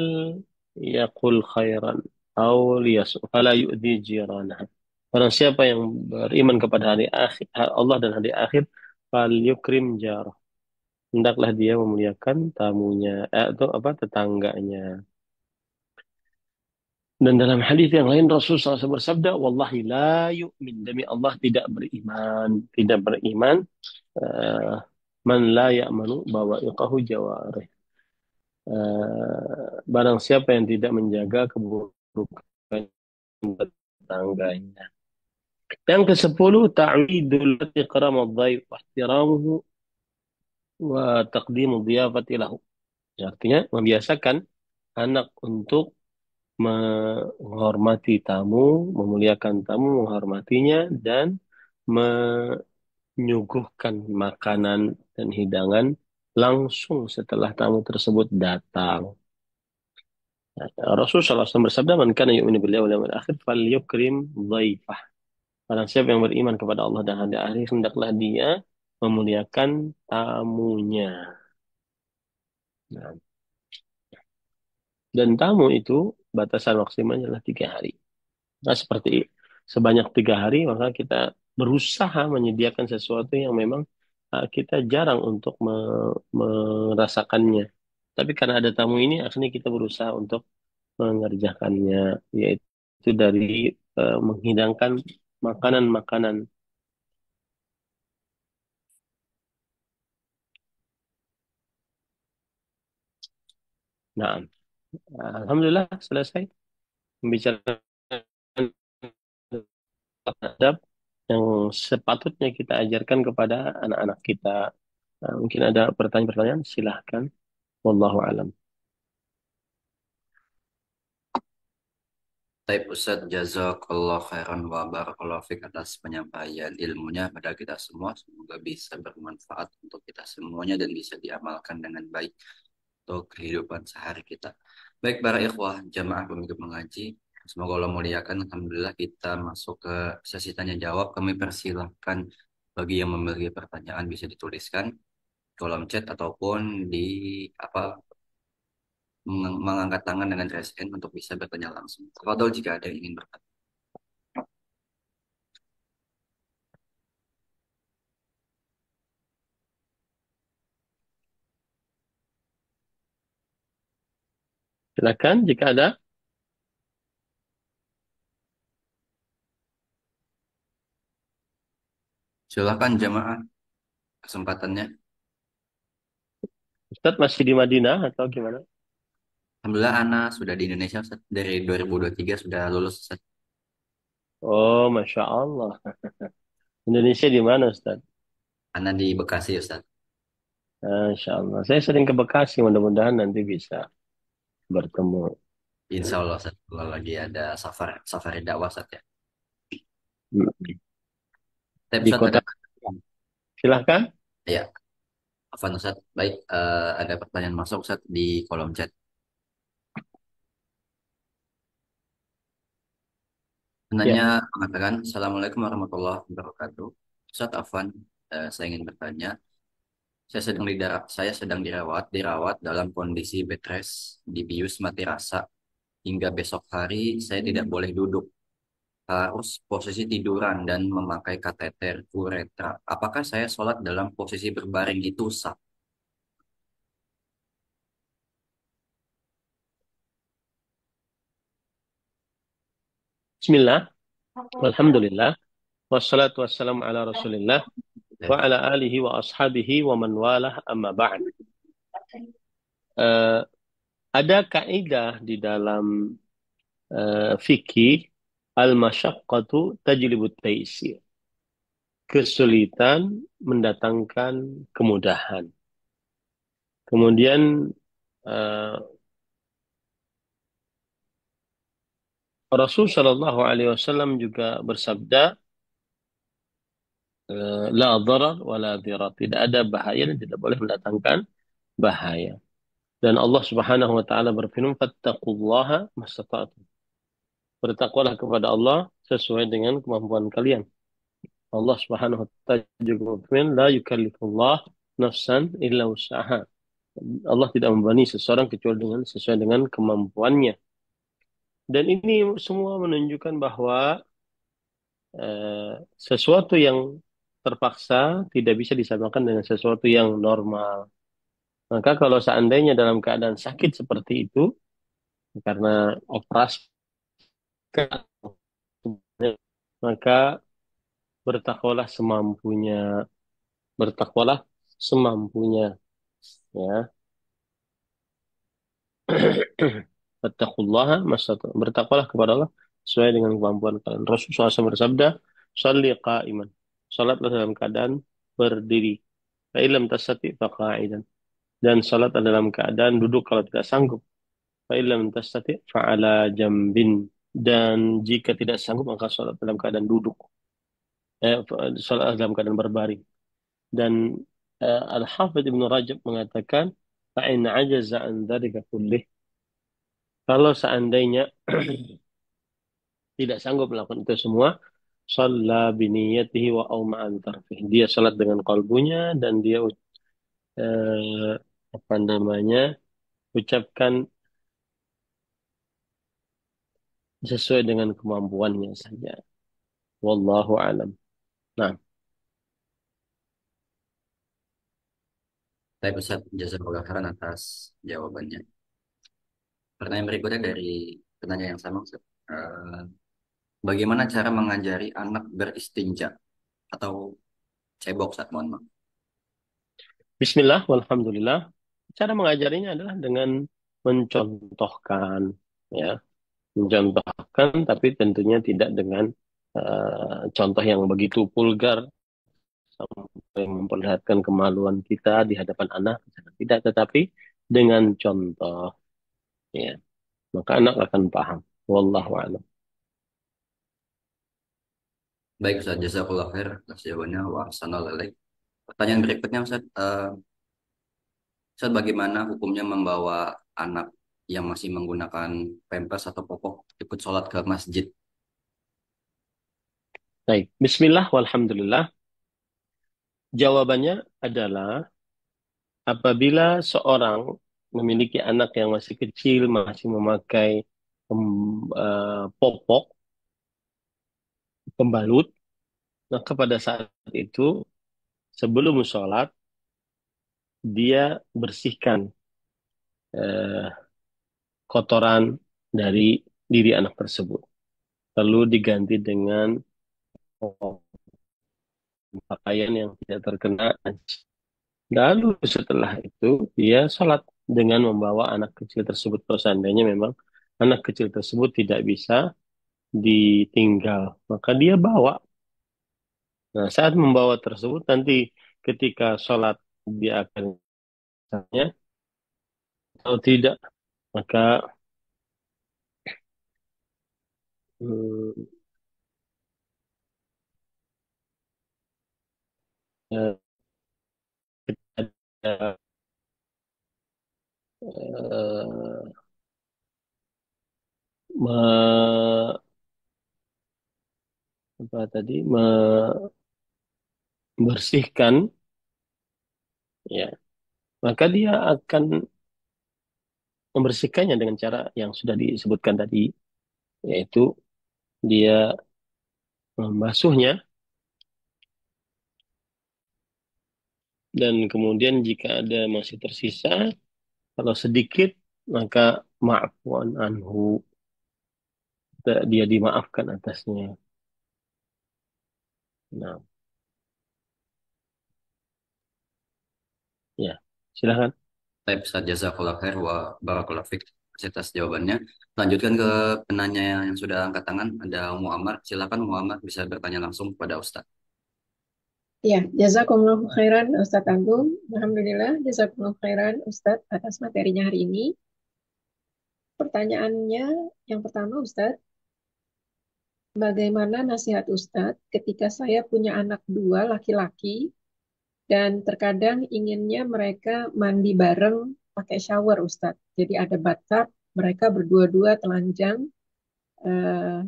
yaqul khairan aw liyasmut fala yu'dhi jiranah." Barang siapa yang beriman kepada hari akhir, Allah dan hari akhir, fal yukrim jarah. Hendaklah dia memuliakan tamunya, atau apa, tetangganya. Dan dalam hadis yang lain Rasulullah SAW bersabda, "Wallahi la yu'min, demi Allah tidak beriman, tidak beriman eh, man la ya'manu bawa'iqahu jawarih." Barang siapa yang tidak menjaga keburukan tetangganya. Yang ke-10, ta'widul iqram adh-dhaif wa ihtiramuhu wa taqdimu dhiyafati lahu. Artinya membiasakan anak untuk menghormati tamu, memuliakan tamu, menghormatinya, dan menyuguhkan makanan dan hidangan langsung setelah tamu tersebut datang. Rasulullah SAW bersabda, "Man kana yu'minu billahi wal yawmil akhir falyukrim dhaifah." Barang siapa yang beriman kepada Allah dan hari akhir, hendaklah dia memuliakan tamunya. Nah, dan tamu itu batasan maksimalnya adalah 3 hari. Nah, seperti sebanyak 3 hari, maka kita berusaha menyediakan sesuatu yang memang kita jarang untuk merasakannya. Tapi karena ada tamu ini, akhirnya kita berusaha untuk mengerjakannya, yaitu dari menghidangkan makanan-makanan. Nah, alhamdulillah selesai membicarakan adab yang sepatutnya kita ajarkan kepada anak-anak kita. Mungkin ada pertanyaan-pertanyaan, silahkan. Wallahu alam. Taib Ustaz, jazakallah khairan wa barakallahu fiq atas penyampaian ilmunya pada kita semua. Semoga bisa bermanfaat untuk kita semuanya dan bisa diamalkan dengan baik untuk kehidupan sehari kita. Baik para ikhwah, jamaah pemikir mengaji. Semoga Allah muliakan. Alhamdulillah kita masuk ke sesi tanya jawab. Kami persilahkan bagi yang memiliki pertanyaan bisa dituliskan kolom chat ataupun di apa mengangkat tangan dengan raise hand untuk bisa bertanya langsung. Tafadhol jika ada yang ingin bertanya. Silakan jika ada. Silakan jamaah kesempatannya. Ustadz masih di Madinah atau gimana? Alhamdulillah Ana sudah di Indonesia Ustaz. Dari 2023 sudah lulus Ustaz. Oh, Masya Allah. Indonesia di mana, Ustadz? Ana di Bekasi Ustaz. Masya Allah. Saya sering ke Bekasi, mudah-mudahan nanti bisa bertemu. Insya Allah Ustaz. Kalau lagi ada safari dakwah Ustaz ya. Hmm. Tapi Di Ustaz kota. ada Silahkan. ya, Afan Ustaz. Baik, ada pertanyaan masuk Ustaz di kolom chat. Ya. Penanya mengatakan, Assalamualaikum warahmatullahi wabarakatuh. Ustaz Afan, saya ingin bertanya. Saya sedang dirawat dalam kondisi bed rest, dibius mati rasa. Hingga besok hari saya tidak boleh duduk, harus posisi tiduran dan memakai kateter uretra. Apakah saya sholat dalam posisi berbaring itu sah? Bismillah. Alhamdulillah. Wassalatu wassalamu ala Rasulillah wa Ya. ala alihi wa ashabihi wa man walah amma ba'd. Eh, ada kaidah di dalam fikih Al-masyaqqatu tajlibut taisir. Kesulitan mendatangkan kemudahan. Kemudian eh, Rasul Shallallahu Alaihi Wasallam juga bersabda, la darar wa la dirar. Tidak ada bahaya dan tidak boleh mendatangkan bahaya. Dan Allah Subhanahu wa taala berfirman, "Fattaqullaha mastata'tum." Bertakwalah kepada Allah sesuai dengan kemampuan kalian. Allah Subhanahu wa taala juga berfirman, "La yukallifullah nafsan illa wus'aha." Allah tidak membebani seseorang kecuali dengan sesuai dengan kemampuannya. Dan ini semua menunjukkan bahwa sesuatu yang terpaksa tidak bisa disamakan dengan sesuatu yang normal. Maka kalau seandainya dalam keadaan sakit seperti itu, karena operasi, maka bertakwalah semampunya, bertakwalah semampunya, ya. Fattaqullaha mastata'tum. Bertakwalah kepada Allah sesuai dengan kemampuan kalian. Rasulullah SAW bersabda, "Shalli qa'iman." Salatlah dalam keadaan berdiri. Fa illam tastati' faqa'idan. Dan salat dalam keadaan duduk kalau tidak sanggup. Fa illam tastati' fa'ala jambin. Dan jika tidak sanggup maka salat dalam keadaan duduk. Salat dalam keadaan berbaring. Dan Al-Hafidh Ibnu Rajab mengatakan, "Fa'in ajaza an dzalika kullih." Kalau seandainya tidak sanggup melakukan itu semua, shalla biniyatihi wa auma'an tarfih. Dia salat dengan kalbunya dan dia eh, apa namanya ucapkan sesuai dengan kemampuannya saja. Wallahu alam. Nah, Saya Ustaz Jazakallah khairan atas jawabannya. Pertanyaan berikutnya dari penanya yang sama, Ustaz. Bagaimana cara mengajari anak beristinja atau cebok saat mohon maaf? Bismillah, walhamdulillah. Cara mengajarinya adalah dengan mencontohkan, ya, mencontohkan, tapi tentunya tidak dengan contoh yang begitu vulgar sampai memperlihatkan kemaluan kita di hadapan anak. Tidak, tetapi dengan contoh, ya, maka anak akan paham. Wallahu a'lam. Baik Ustaz, Jazakallah khair atas jawabannya. Wa ahsanal ilaik. Pertanyaan berikutnya Ustaz, Ustaz bagaimana hukumnya membawa anak yang masih menggunakan pampers atau popok ikut sholat ke masjid? Baik, Bismillah, walhamdulillah. Jawabannya adalah apabila seorang memiliki anak yang masih kecil, masih memakai popok, pembalut, maka pada saat itu sebelum sholat dia bersihkan eh, kotoran dari diri anak tersebut. Lalu diganti dengan pakaian yang tidak terkena najis. Lalu setelah itu dia sholat dengan membawa anak kecil tersebut. Kalau seandainya memang anak kecil tersebut tidak bisa ditinggal, maka dia bawa. Nah, saat membawa tersebut nanti ketika sholat dia akan misalnya, kalau tidak maka hmm, eh, ada, eh, me- apa tadi membersihkan, ya, maka dia akan membersihkannya dengan cara yang sudah disebutkan tadi, yaitu dia membasuhnya dan kemudian jika ada masih tersisa, kalau sedikit maka ma'fuan anhu, dia dimaafkan atasnya. Nah, ya, silakan. Baik Ustaz, Jazakallah khair wa barakallahu fik. atas jawabannya. Lanjutkan ke penanya yang sudah angkat tangan. Ada Muhammad. Silakan Muhammad bisa bertanya langsung kepada Ustadz. Ya, jazakumullahu khairan Ustadz Agung. Alhamdulillah, jazakumullahu khairan Ustadz atas materinya hari ini. Pertanyaannya yang pertama Ustadz, bagaimana nasihat Ustadz ketika saya punya anak dua laki-laki dan terkadang inginnya mereka mandi bareng pakai shower Ustadz. Jadi ada bathtub, mereka berdua-dua telanjang eh,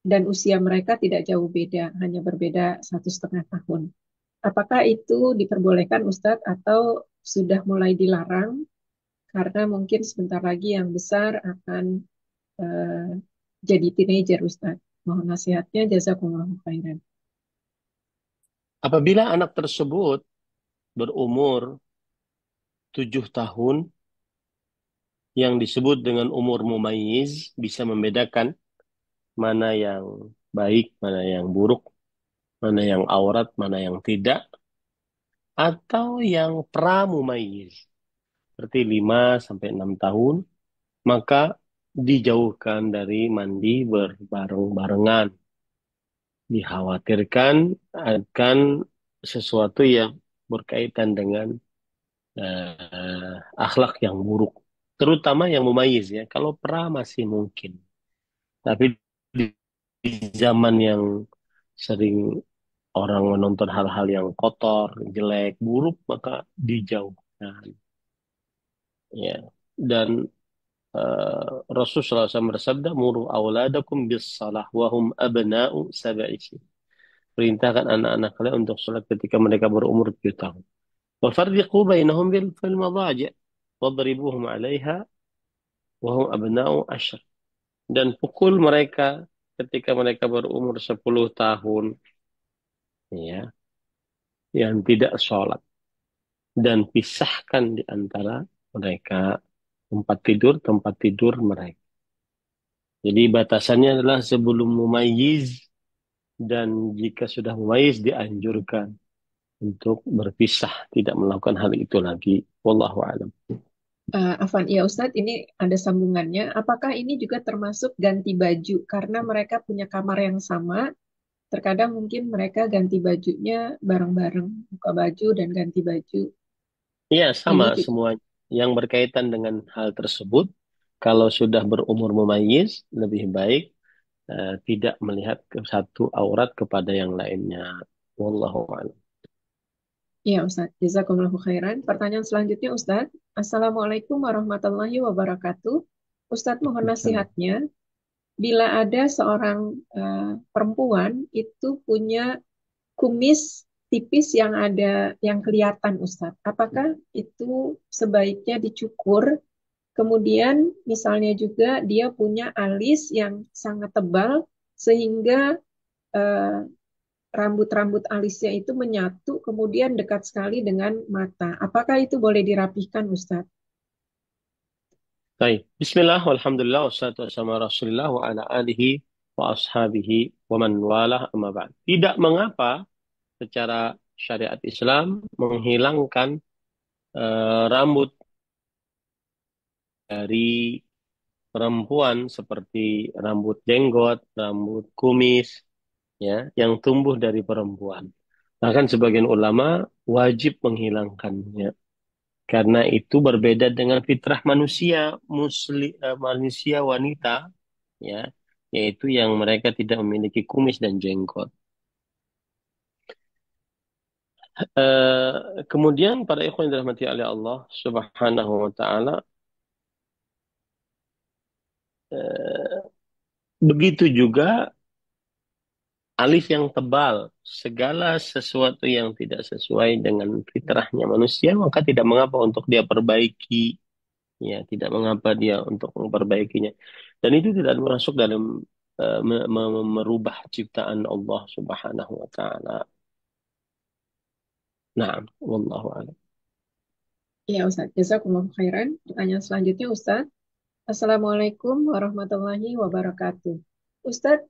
dan usia mereka tidak jauh beda, hanya berbeda 1,5 tahun. Apakah itu diperbolehkan Ustadz atau sudah mulai dilarang karena mungkin sebentar lagi yang besar akan eh, jadi teenager Ustadz. Mohon nasihatnya, jazakumullahu khairan. Apabila anak tersebut berumur 7 tahun, yang disebut dengan umur mumayyiz, bisa membedakan mana yang baik, mana yang buruk, mana yang aurat, mana yang tidak, atau yang pramumayyiz, seperti 5 sampai 6 tahun, maka dijauhkan dari mandi berbareng-barengan. Dikhawatirkan akan sesuatu yang berkaitan dengan akhlak yang buruk. Terutama yang mumayyiz ya. Kalau pra masih mungkin. Tapi di, di zaman yang sering orang menonton hal-hal yang kotor, jelek, buruk, maka dijauhkan. Ya. Dan Rasulullah SAW bersabda, "Muru awladakum bis salah wahum abna'u sab'i sin." Perintahkan anak-anak kalian untuk sholat ketika mereka berumur 7 tahun. وفرقوا بينهم في المضاجع واضربوهم عليها وهم أبناء 10. Dan pukul mereka ketika mereka berumur 10 tahun, ya, yang tidak sholat, dan pisahkan di antara mereka tempat tidur mereka. Jadi batasannya adalah sebelum mumayyiz, dan jika sudah mumayyiz dianjurkan untuk berpisah, tidak melakukan hal itu lagi. Wallahu a'lam. Afan, ya Ustadz, ini ada sambungannya. Apakah ini juga termasuk ganti baju? Karena mereka punya kamar yang sama, terkadang mungkin mereka ganti bajunya bareng-bareng, buka baju dan ganti baju. Iya, sama Ini juga, semua yang berkaitan dengan hal tersebut. Kalau sudah berumur mumayyiz, lebih baik tidak melihat ke satu aurat kepada yang lainnya. Wallahu a'lam. ya Ustadz, jazakumullahu khairan. Pertanyaan selanjutnya Ustadz, Assalamualaikum warahmatullahi wabarakatuh. Ustadz mohon nasihatnya, bila ada seorang perempuan itu punya kumis tipis yang ada yang kelihatan Ustadz. Apakah itu sebaiknya dicukur? Kemudian misalnya juga dia punya alis yang sangat tebal sehingga eh, rambut-rambut alisnya itu menyatu kemudian dekat sekali dengan mata. Apakah itu boleh dirapihkan Ustadz? Baik. Bismillah, walhamdulillah, wassalatu wassalamu ala rasulillah wa ala alihi wa ashabihi wa man walah amma ba'd. Tidak mengapa secara syariat Islam menghilangkan rambut dari perempuan, seperti rambut jenggot, rambut kumis, ya, yang tumbuh dari perempuan. Bahkan sebagian ulama wajib menghilangkannya karena itu berbeda dengan fitrah manusia manusia wanita, ya, yaitu yang mereka tidak memiliki kumis dan jenggot. Kemudian para ikhwan yang dirahmati oleh Allah Subhanahu wa taala, eh, begitu juga alif yang tebal, segala sesuatu yang tidak sesuai dengan fitrahnya manusia, maka tidak mengapa untuk dia perbaiki, ya, tidak mengapa dia untuk memperbaikinya. Dan itu tidak masuk dalam merubah ciptaan Allah Subhanahu wa taala. Nah, wallahu a'lam. Ya Ustadz, jazakumullahu khairan. Pertanyaan selanjutnya Ustadz. Assalamualaikum warahmatullahi wabarakatuh. Ustadz,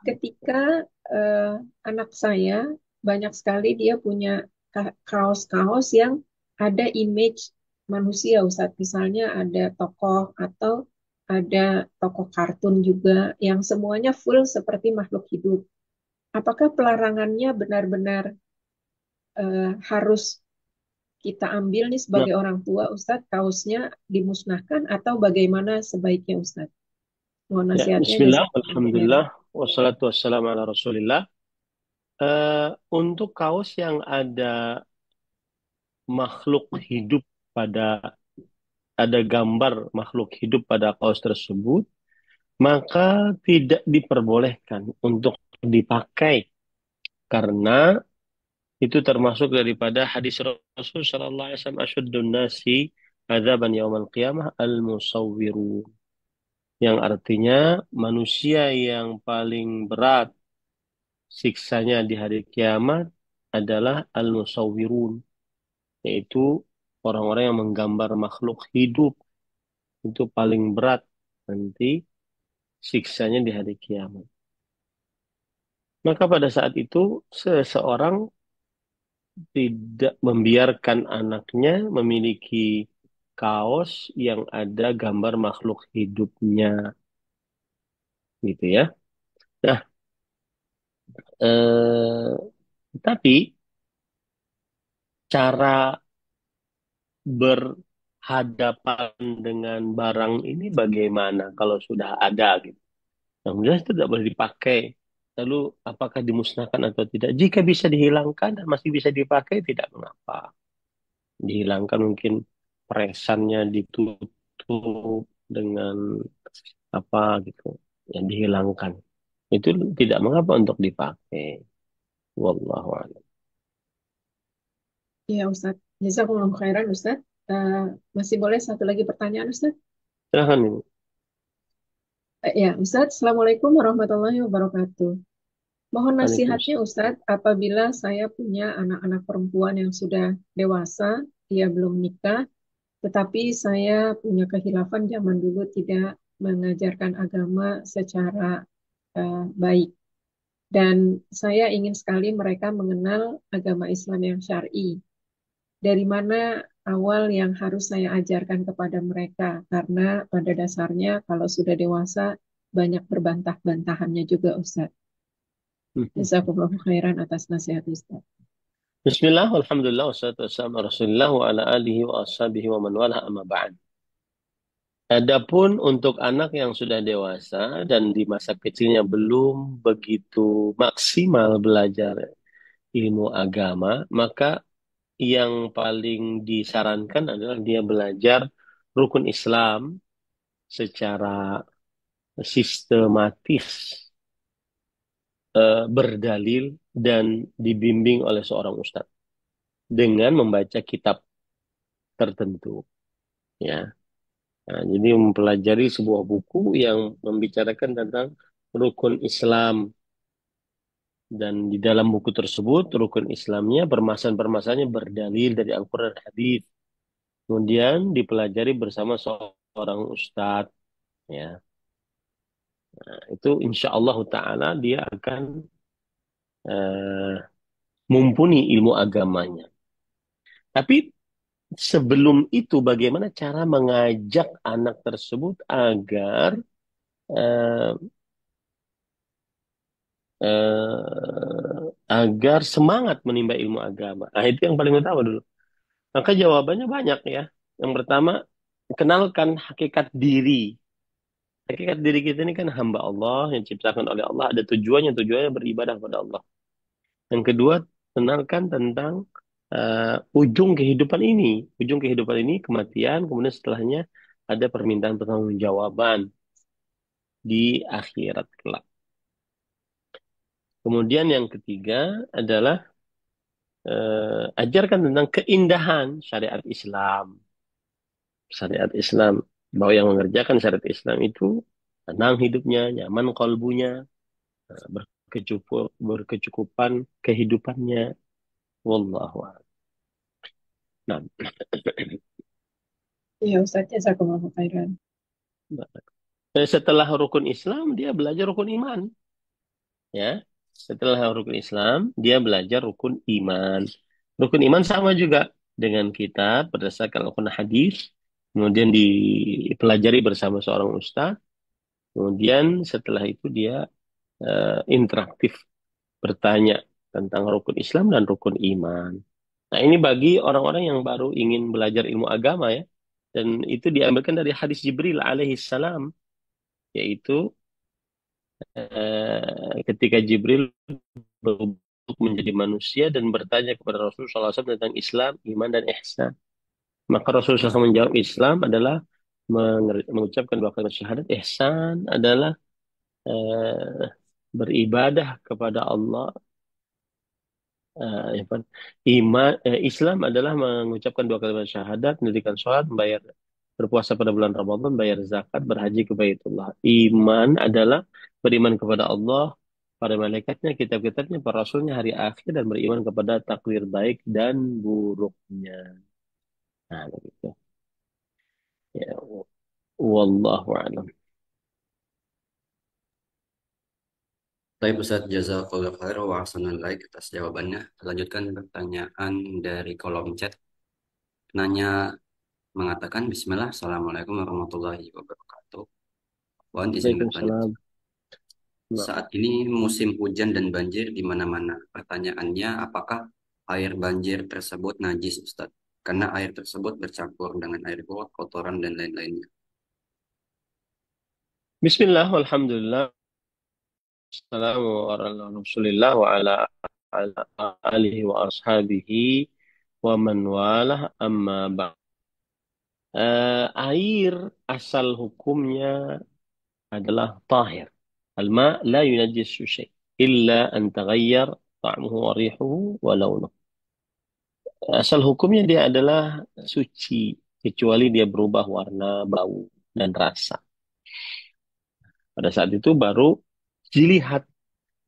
ketika eh, anak saya banyak sekali dia punya kaos-kaos yang ada image manusia, Ustadz. Misalnya ada tokoh atau ada tokoh kartun juga yang semuanya full seperti makhluk hidup. Apakah pelarangannya benar-benar harus kita ambil nih Nah, sebagai orang tua, Ustadz, kaosnya dimusnahkan atau bagaimana sebaiknya, Ustadz? Mohon ya, nasihatnya, Bismillah, jazakumullah khairan. Alhamdulillah, wassalatu wassalamu ala Rasulillah. Untuk kaos yang ada makhluk hidup pada ada gambar makhluk hidup pada kaos tersebut, maka tidak diperbolehkan untuk dipakai karena itu termasuk daripada hadis Rasul sallallahu alaihi wasallam asyaddun nasi adzaban yaumal qiyamah al-musawwirun yang artinya manusia yang paling berat siksanya di hari kiamat adalah al-musawwirun, yaitu orang-orang yang menggambar makhluk hidup. Itu paling berat nanti siksanya di hari kiamat. Maka pada saat itu seseorang tidak membiarkan anaknya memiliki kaos yang ada gambar makhluk hidupnya, gitu ya. Nah, tapi cara berhadapan dengan barang ini bagaimana kalau sudah ada gitu. Nah, kemudian itu tidak boleh dipakai. Lalu apakah dimusnahkan atau tidak? Jika bisa dihilangkan dan masih bisa dipakai, tidak mengapa. Dihilangkan mungkin presannya ditutup dengan apa gitu. Yang dihilangkan. Itu tidak mengapa untuk dipakai. Wallahu a'lam. Ya, Ustadz. Jazakumullah khairan, Ustadz. Masih boleh satu lagi pertanyaan, Ustadz? Silahkan ini. Ya, Ustadz. Assalamualaikum warahmatullahi wabarakatuh. Mohon nasihatnya, Waalaikumsalam. Ustadz, apabila saya punya anak-anak perempuan yang sudah dewasa, dia belum nikah, tetapi saya punya kehilafan zaman dulu tidak mengajarkan agama secara baik. Dan saya ingin sekali mereka mengenal agama Islam yang syar'i. Dari mana awal yang harus saya ajarkan kepada mereka? Karena pada dasarnya kalau sudah dewasa banyak berbantah-bantahannya juga, Ustaz. Jazakumullah khairan atas nasihat Ustaz. Bismillah, alhamdulillah, wassalatu wassalamu ala Rasulillah wa ala alihi wa ashabihi wa man wala amma ba'd. Adapun untuk anak yang sudah dewasa dan di masa kecilnya belum begitu maksimal belajar ilmu agama, maka yang paling disarankan adalah dia belajar rukun Islam secara sistematis, berdalil dan dibimbing oleh seorang ustadz dengan membaca kitab tertentu. Ya, nah, jadi mempelajari sebuah buku yang membicarakan tentang rukun Islam dan di dalam buku tersebut rukun Islamnya permasalahan-permasalahannya berdalil dari Al-Quran dan Hadis. Kemudian dipelajari bersama seorang ustadz. Ya, itu insya Allah Taala dia akan eh, mumpuni ilmu agamanya. Tapi sebelum itu bagaimana cara mengajak anak tersebut agar eh, agar semangat menimba ilmu agama. Nah, itu yang paling utama dulu. Maka jawabannya banyak ya. Yang pertama, kenalkan hakikat diri. Hakikat diri kita ini kan hamba Allah yang diciptakan oleh Allah. Ada tujuannya beribadah kepada Allah. Yang kedua, kenalkan tentang ujung kehidupan ini. Ujung kehidupan ini kematian, kemudian setelahnya ada permintaan pertanggungjawaban di akhirat kelak. Kemudian yang ketiga adalah ajarkan tentang keindahan syariat Islam. Syariat Islam, bahwa yang mengerjakan syariat Islam itu tenang hidupnya, nyaman kalbunya, berkecukupan kehidupannya. Wallahu a'lam. Nah, Ya, Ustaz. Jazakumullah khairan. setelah rukun Islam, dia belajar rukun iman. Ya, setelah rukun Islam, dia belajar rukun iman. Rukun iman sama juga dengan kita berdasarkan Al-Quran hadis kemudian dipelajari bersama seorang ustadz, kemudian setelah itu dia interaktif bertanya tentang rukun Islam dan rukun iman. Nah, ini bagi orang-orang yang baru ingin belajar ilmu agama ya. Dan itu diambilkan dari hadis Jibril alaihi salam, yaitu ketika Jibril berubah menjadi manusia dan bertanya kepada Rasulullah SAW tentang Islam, iman, dan ihsan. Maka Rasulullah SAW menjawab, Islam adalah mengucapkan dua kalimat syahadat, ihsan adalah eh, beribadah kepada Allah. Ya kan? Islam adalah mengucapkan dua kalimat syahadat, mendirikan sholat, membayar berpuasa pada bulan Ramadan, bayar zakat, berhaji ke Baitullah. Iman adalah beriman kepada Allah, pada malaikatnya, kitab-kitabnya, para rasulnya, hari akhir, dan beriman kepada takdir baik dan buruknya. Nah, begitu. Ya, wallahu a'lam. Baik Ustaz, jazakallah khair wa ahsanal ilaik atas jawabannya. Lanjutkan pertanyaan dari kolom chat. Nanya mengatakan Bismillah, Assalamualaikum warahmatullahi wabarakatuh. Mohon izin bertanya. Waalaikumsalam. Nah, Saat ini musim hujan dan banjir di mana-mana. Pertanyaannya, apakah air banjir tersebut najis, Ustaz? Karena air tersebut bercampur dengan air got, kotoran, dan lain-lainnya. Bismillah, walhamdulillah, assalamu ala rasulillah wa ala alihi wa ashabihi wa man walah amma ba'd. Air asal hukumnya adalah tahir. Al-ma la yunajjisu syai' illa an taghayyar ta'muhu wa rihuhu wa launuhu. Asal hukumnya dia adalah suci kecuali dia berubah warna, bau, dan rasa. Pada saat itu baru dilihat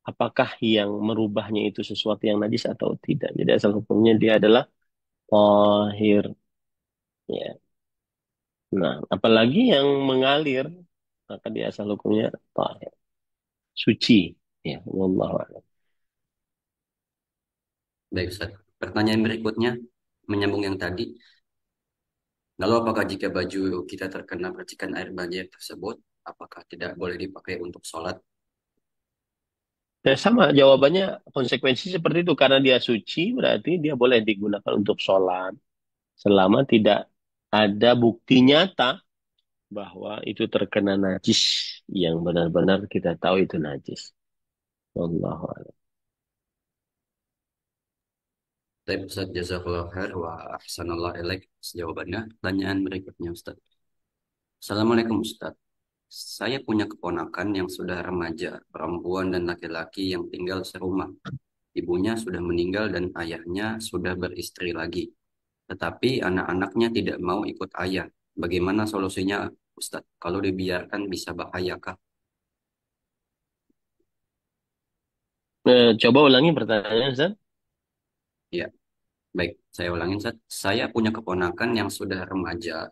apakah yang merubahnya itu sesuatu yang najis atau tidak. Jadi asal hukumnya dia adalah tahir. Ya. Nah, apalagi yang mengalir, maka dia asal hukumnya tahir. Suci. Ya, wallahu a'lam. Baik, Ustaz. Pertanyaan berikutnya, menyambung yang tadi. Lalu apakah jika baju kita terkena percikan air banjir tersebut, apakah tidak boleh dipakai untuk sholat? Ya, sama jawabannya konsekuensi seperti itu karena dia suci berarti dia boleh digunakan untuk sholat selama tidak ada bukti nyata bahwa itu terkena najis yang benar-benar kita tahu itu najis. Wallahu a'lam. Baik, Ustaz. Jazakallah khair wa ahsanallah ilaik. Jawabannya. Pertanyaan berikutnya, Ustaz. Assalamualaikum, Ustaz. Saya punya keponakan yang sudah remaja, perempuan dan laki-laki yang tinggal serumah. Ibunya sudah meninggal dan ayahnya sudah beristri lagi. Tetapi anak-anaknya tidak mau ikut ayah. Bagaimana solusinya, Ustaz? Kalau dibiarkan bisa bahayakah? Coba ulangi pertanyaan, Ustaz. Ya, baik. Saya ulangin, Ustaz. Saya punya keponakan yang sudah remaja,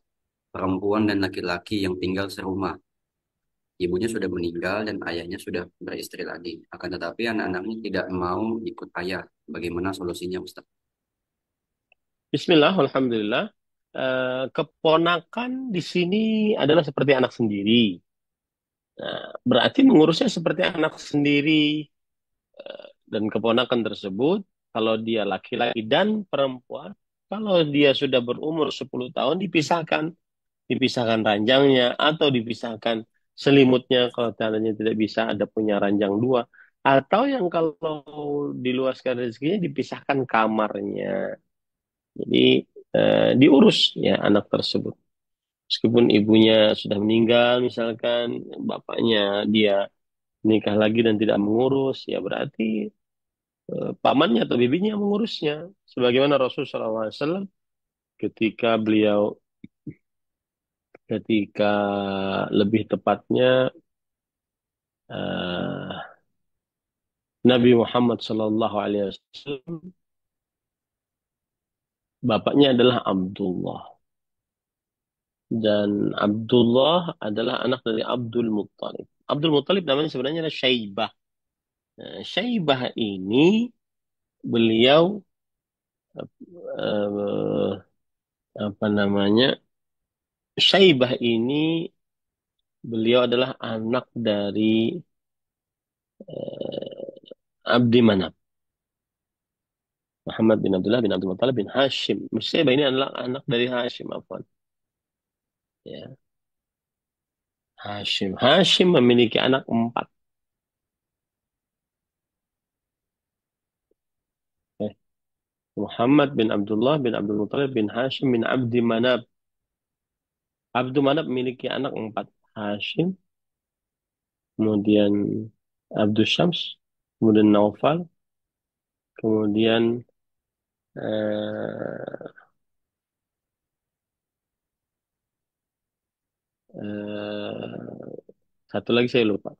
perempuan dan laki-laki yang tinggal serumah. Ibunya sudah meninggal dan ayahnya sudah beristri lagi. Akan tetapi anak-anaknya tidak mau ikut ayah. Bagaimana solusinya, Ustaz? Bismillah, alhamdulillah. Keponakan di sini adalah seperti anak sendiri. Nah, berarti mengurusnya seperti anak sendiri. Dan keponakan tersebut, kalau dia laki-laki dan perempuan, kalau dia sudah berumur 10 tahun, dipisahkan. Dipisahkan ranjangnya atau dipisahkan selimutnya kalau tandanya tidak bisa ada punya ranjang dua. Atau yang kalau diluaskan rezekinya dipisahkan kamarnya. Jadi diurus ya anak tersebut. Meskipun ibunya sudah meninggal, misalkan bapaknya dia nikah lagi dan tidak mengurus, ya berarti pamannya atau bibinya yang mengurusnya. Sebagaimana Rasulullah SAW ketika beliau, ketika lebih tepatnya eh, Nabi Muhammad SAW, bapaknya adalah Abdullah. Dan Abdullah adalah anak dari Abdul Muttalib. Abdul Muttalib namanya sebenarnya adalah Syaibah. Nah, Syaibah ini beliau eh, apa namanya Syaibah ini beliau adalah anak dari Abdi Manaf. Muhammad bin Abdullah bin Abdul Muttalib bin Hashim. Syaibah ini adalah anak dari Hashim, afwan. Ya, Hashim. Hashim memiliki anak empat. Eh, Muhammad bin Abdullah bin Abdul Muttalib bin Hashim bin Abdi Manaf. Abdul Manaf memiliki anak empat. Hashim, kemudian Abdul Syams, kemudian Naufal, kemudian eh, eh, satu lagi saya lupa.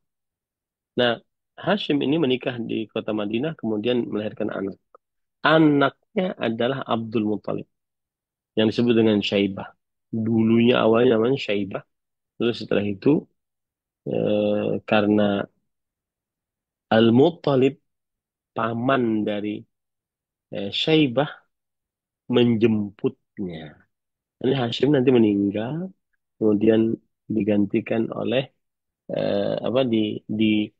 Nah, Hashim ini menikah di kota Madinah, kemudian melahirkan anak. Anaknya adalah Abdul Muttalib, yang disebut dengan Syaibah. Dulunya awalnya namanya Syaibah. Lalu setelah itu, karena Al-Muttalib, paman dari Syaibah, menjemputnya. Ini Hashim nanti meninggal, kemudian digantikan oleh apa di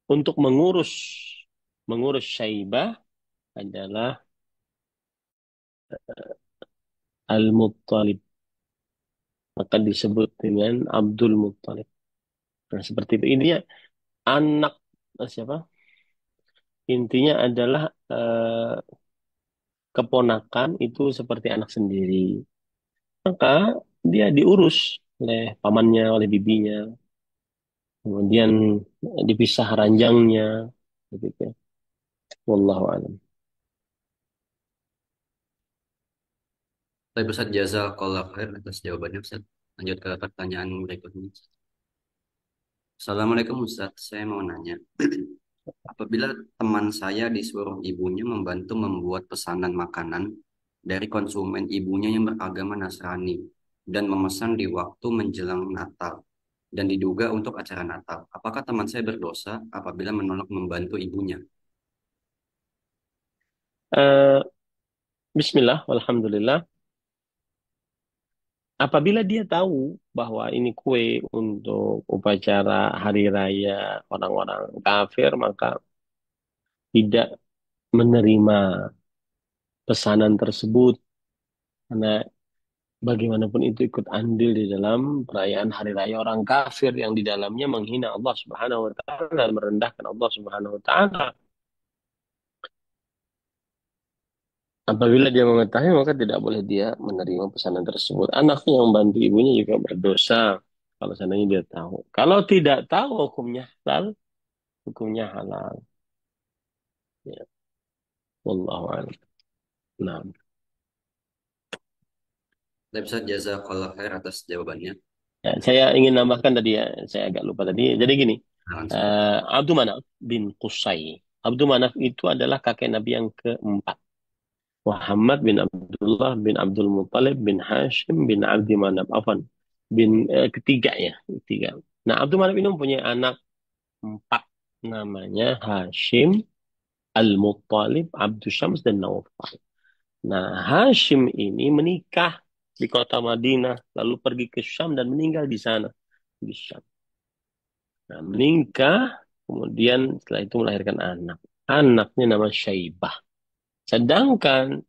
untuk mengurus Syaibah adalah Al-Muttalib, maka disebut dengan Abdul Muttalib. Nah, seperti itu. Intinya anak siapa? Intinya adalah keponakan itu seperti anak sendiri. Maka dia diurus oleh pamannya, oleh bibinya. Kemudian dipisah ranjangnya. Begitu ya. Wallahu a'lam. Tapi Ustaz jazakallah khair atas jawabannya Ustaz. Lanjut ke pertanyaan berikutnya. Assalamualaikum Ustaz, saya mau nanya. Apabila teman saya disuruh ibunya membantu membuat pesanan makanan dari konsumen ibunya yang beragama Nasrani dan memesan di waktu menjelang Natal dan diduga untuk acara Natal, apakah teman saya berdosa apabila menolak membantu ibunya? Eh, Bismillah, walhamdulillah. Apabila dia tahu bahwa ini kue untuk upacara hari raya orang-orang kafir, maka tidak menerima pesanan tersebut. Karena bagaimanapun itu ikut andil di dalam perayaan hari raya orang kafir yang di dalamnya menghina Allah Subhanahu wa taala dan merendahkan Allah Subhanahu wa taala. Apabila dia mengetahui maka tidak boleh dia menerima pesanan tersebut. Anaknya yang bantu ibunya juga berdosa kalau seandainya dia tahu. Kalau tidak tahu hukumnya halal. Ya, wallahu a'lam. Nah, Tapi Ustaz jazakallah khair atas jawabannya. ya, saya ingin nambahkan tadi ya, saya agak lupa tadi. Jadi gini, Nah, langsung. Abdul Manaf bin Qusay. Abdul Manaf itu adalah kakek Nabi yang keempat. Muhammad bin Abdullah bin Abdul Muttalib bin Hashim bin Abdi Manaf. Afan. Ketiga ya, ketiga. Nah, Abdul Manaf ini mempunyai anak empat. Namanya Hashim, Al-Muttalib, Abdul Syams, dan Naufal. Nah, Hashim ini menikah di kota Madinah, lalu pergi ke Syam dan meninggal di sana, di Syam. Nah, menikah, kemudian setelah itu melahirkan anak. Anaknya nama Syaibah. Sedangkan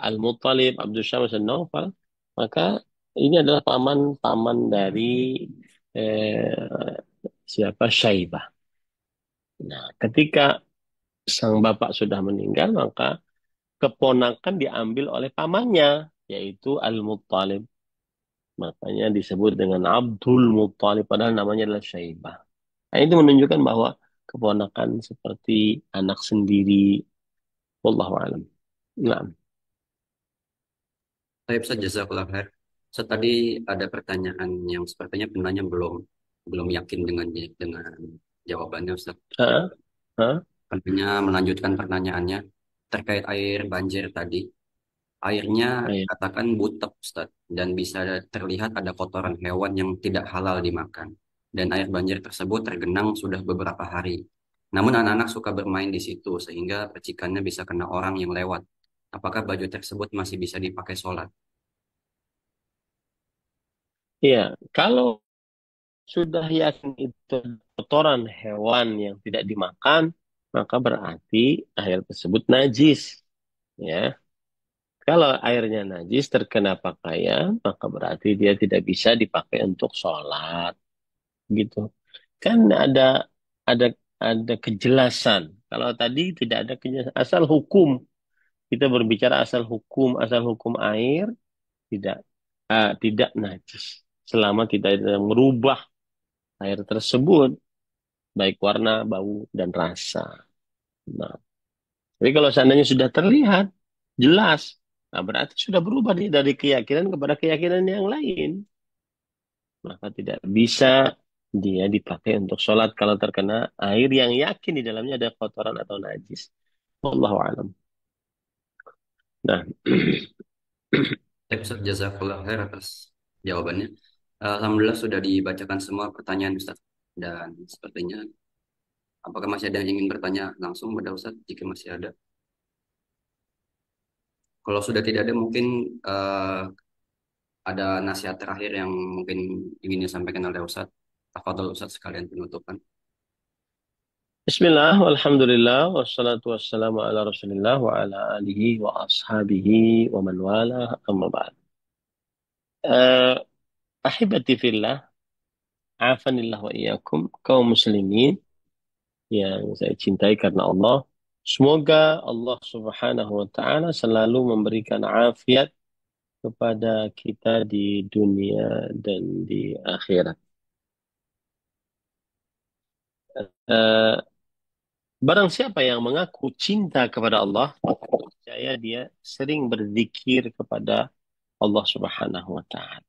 Al-Muttalib, Abdul Syams, dan Naufal, maka ini adalah paman-paman dari siapa Syaibah. Nah, ketika sang bapak sudah meninggal, maka keponakan diambil oleh pamannya, yaitu Al-Muttalib. Makanya disebut dengan Abdul Muttalib, padahal namanya adalah Syaibah. Nah, itu menunjukkan bahwa keponakan seperti anak sendiri. Wallahu a'lam. Nah, Tapi Ustaz jazakallah khair. Ustaz tadi ada pertanyaan yang sepertinya penanya belum belum yakin dengan jawabannya Ustaz. ah, ah, Penanya melanjutkan pertanyaannya terkait air banjir tadi. Airnya ya. katakan butek, Ustaz, dan bisa terlihat ada kotoran hewan yang tidak halal dimakan. Dan air banjir tersebut tergenang sudah beberapa hari. Namun anak-anak suka bermain di situ sehingga percikannya bisa kena orang yang lewat. Apakah baju tersebut masih bisa dipakai sholat? Iya, kalau sudah yakin itu kotoran hewan yang tidak dimakan, maka berarti air tersebut najis. Ya, kalau airnya najis terkena pakaian, maka berarti dia tidak bisa dipakai untuk sholat, gitu. Kan ada ada kejelasan. Kalau tadi tidak ada kejelasan, asal hukum. Kita berbicara asal hukum air tidak tidak najis selama tidak ada merubah air tersebut baik warna, bau dan rasa. Nah, jadi kalau seandainya sudah terlihat jelas, nah berarti sudah berubah nih dari keyakinan kepada keyakinan yang lain. Maka tidak bisa dia dipakai untuk sholat kalau terkena air yang yakin di dalamnya ada kotoran atau najis. Wallahu alam. Nah, Ya, Ustaz, jazakallah khair atas jawabannya. Alhamdulillah sudah dibacakan semua pertanyaan Ustaz. Dan sepertinya, apakah masih ada yang ingin bertanya langsung pada Ustaz? Jika masih ada. Kalau sudah tidak ada, mungkin ada nasihat terakhir yang mungkin ingin disampaikan oleh Ustaz. Tafadhol Ustaz sekalian penutupan. Bismillah, walhamdulillah, wassalatu wassalamu ala rasulillah wa ala alihi wa ashabihi wa man wala amma ba'd. Eh, Ahibati fillah, afanillah wa iyyakum, kaum muslimin yang saya cintai karena Allah. Semoga Allah Subhanahu wa taala selalu memberikan afiat kepada kita di dunia dan di akhirat. Eh, Barang siapa yang mengaku cinta kepada Allah, maka percaya dia sering berzikir kepada Allah Subhanahu wa taala.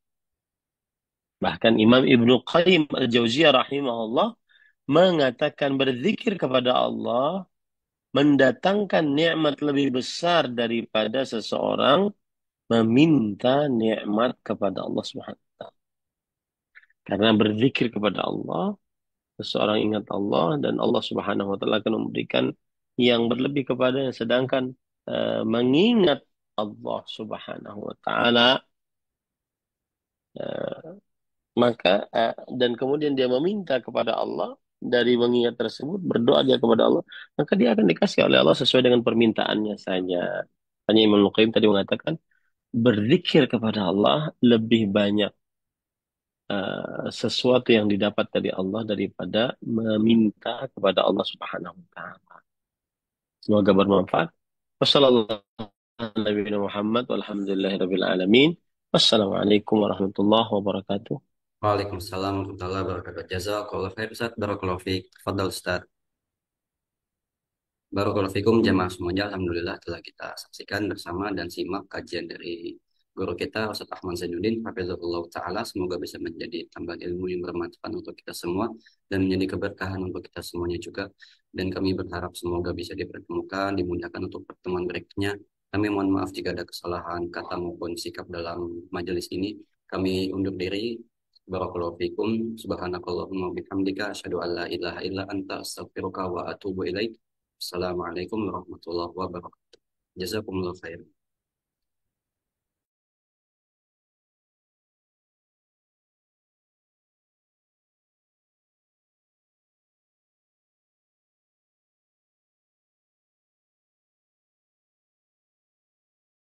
Bahkan Imam Ibnu Qayyim Al-Jauziyah rahimahullah mengatakan berzikir kepada Allah mendatangkan nikmat lebih besar daripada seseorang meminta nikmat kepada Allah Subhanahu wa taala. Karena berzikir kepada Allah, seseorang ingat Allah dan Allah Subhanahu wa taala akan memberikan yang berlebih kepadanya sedangkan mengingat Allah Subhanahu wa taala maka dan kemudian dia meminta kepada Allah dari mengingat tersebut berdoa dia kepada Allah maka dia akan dikasih oleh Allah sesuai dengan permintaannya saja. Hanya Imam Al-Qayyim tadi mengatakan berzikir kepada Allah lebih banyak sesuatu yang didapat dari Allah daripada meminta kepada Allah Subhanahu wa taala. Semoga bermanfaat. Wassalamualaikum warahmatullahi wabarakatuh. Waalaikumsalam warahmatullahi wabarakatuh. Jazakallah khair Ustaz. Barakallahu fiik. Tafadhal Ustaz. Barakallahu fikum jamaah semuanya. Alhamdulillah telah kita saksikan bersama dan simak kajian dari guru kita Ustaz Ahmad Zainuddin Hafizahullah Ta'ala. Semoga bisa menjadi tambahan ilmu yang bermanfaat untuk kita semua dan menjadi keberkahan untuk kita semuanya juga. Dan kami berharap semoga bisa dipertemukan, dimudahkan untuk pertemuan berikutnya. Kami mohon maaf jika ada kesalahan kata maupun sikap dalam majelis ini. Kami undur diri. Barakallahu fikum. Subhanakallahumma bihamdika asyhadu an la ilaha illa anta astaghfiruka wa atubu ilaik. Assalamualaikum warahmatullahi wabarakatuh. Jazakumullah khair.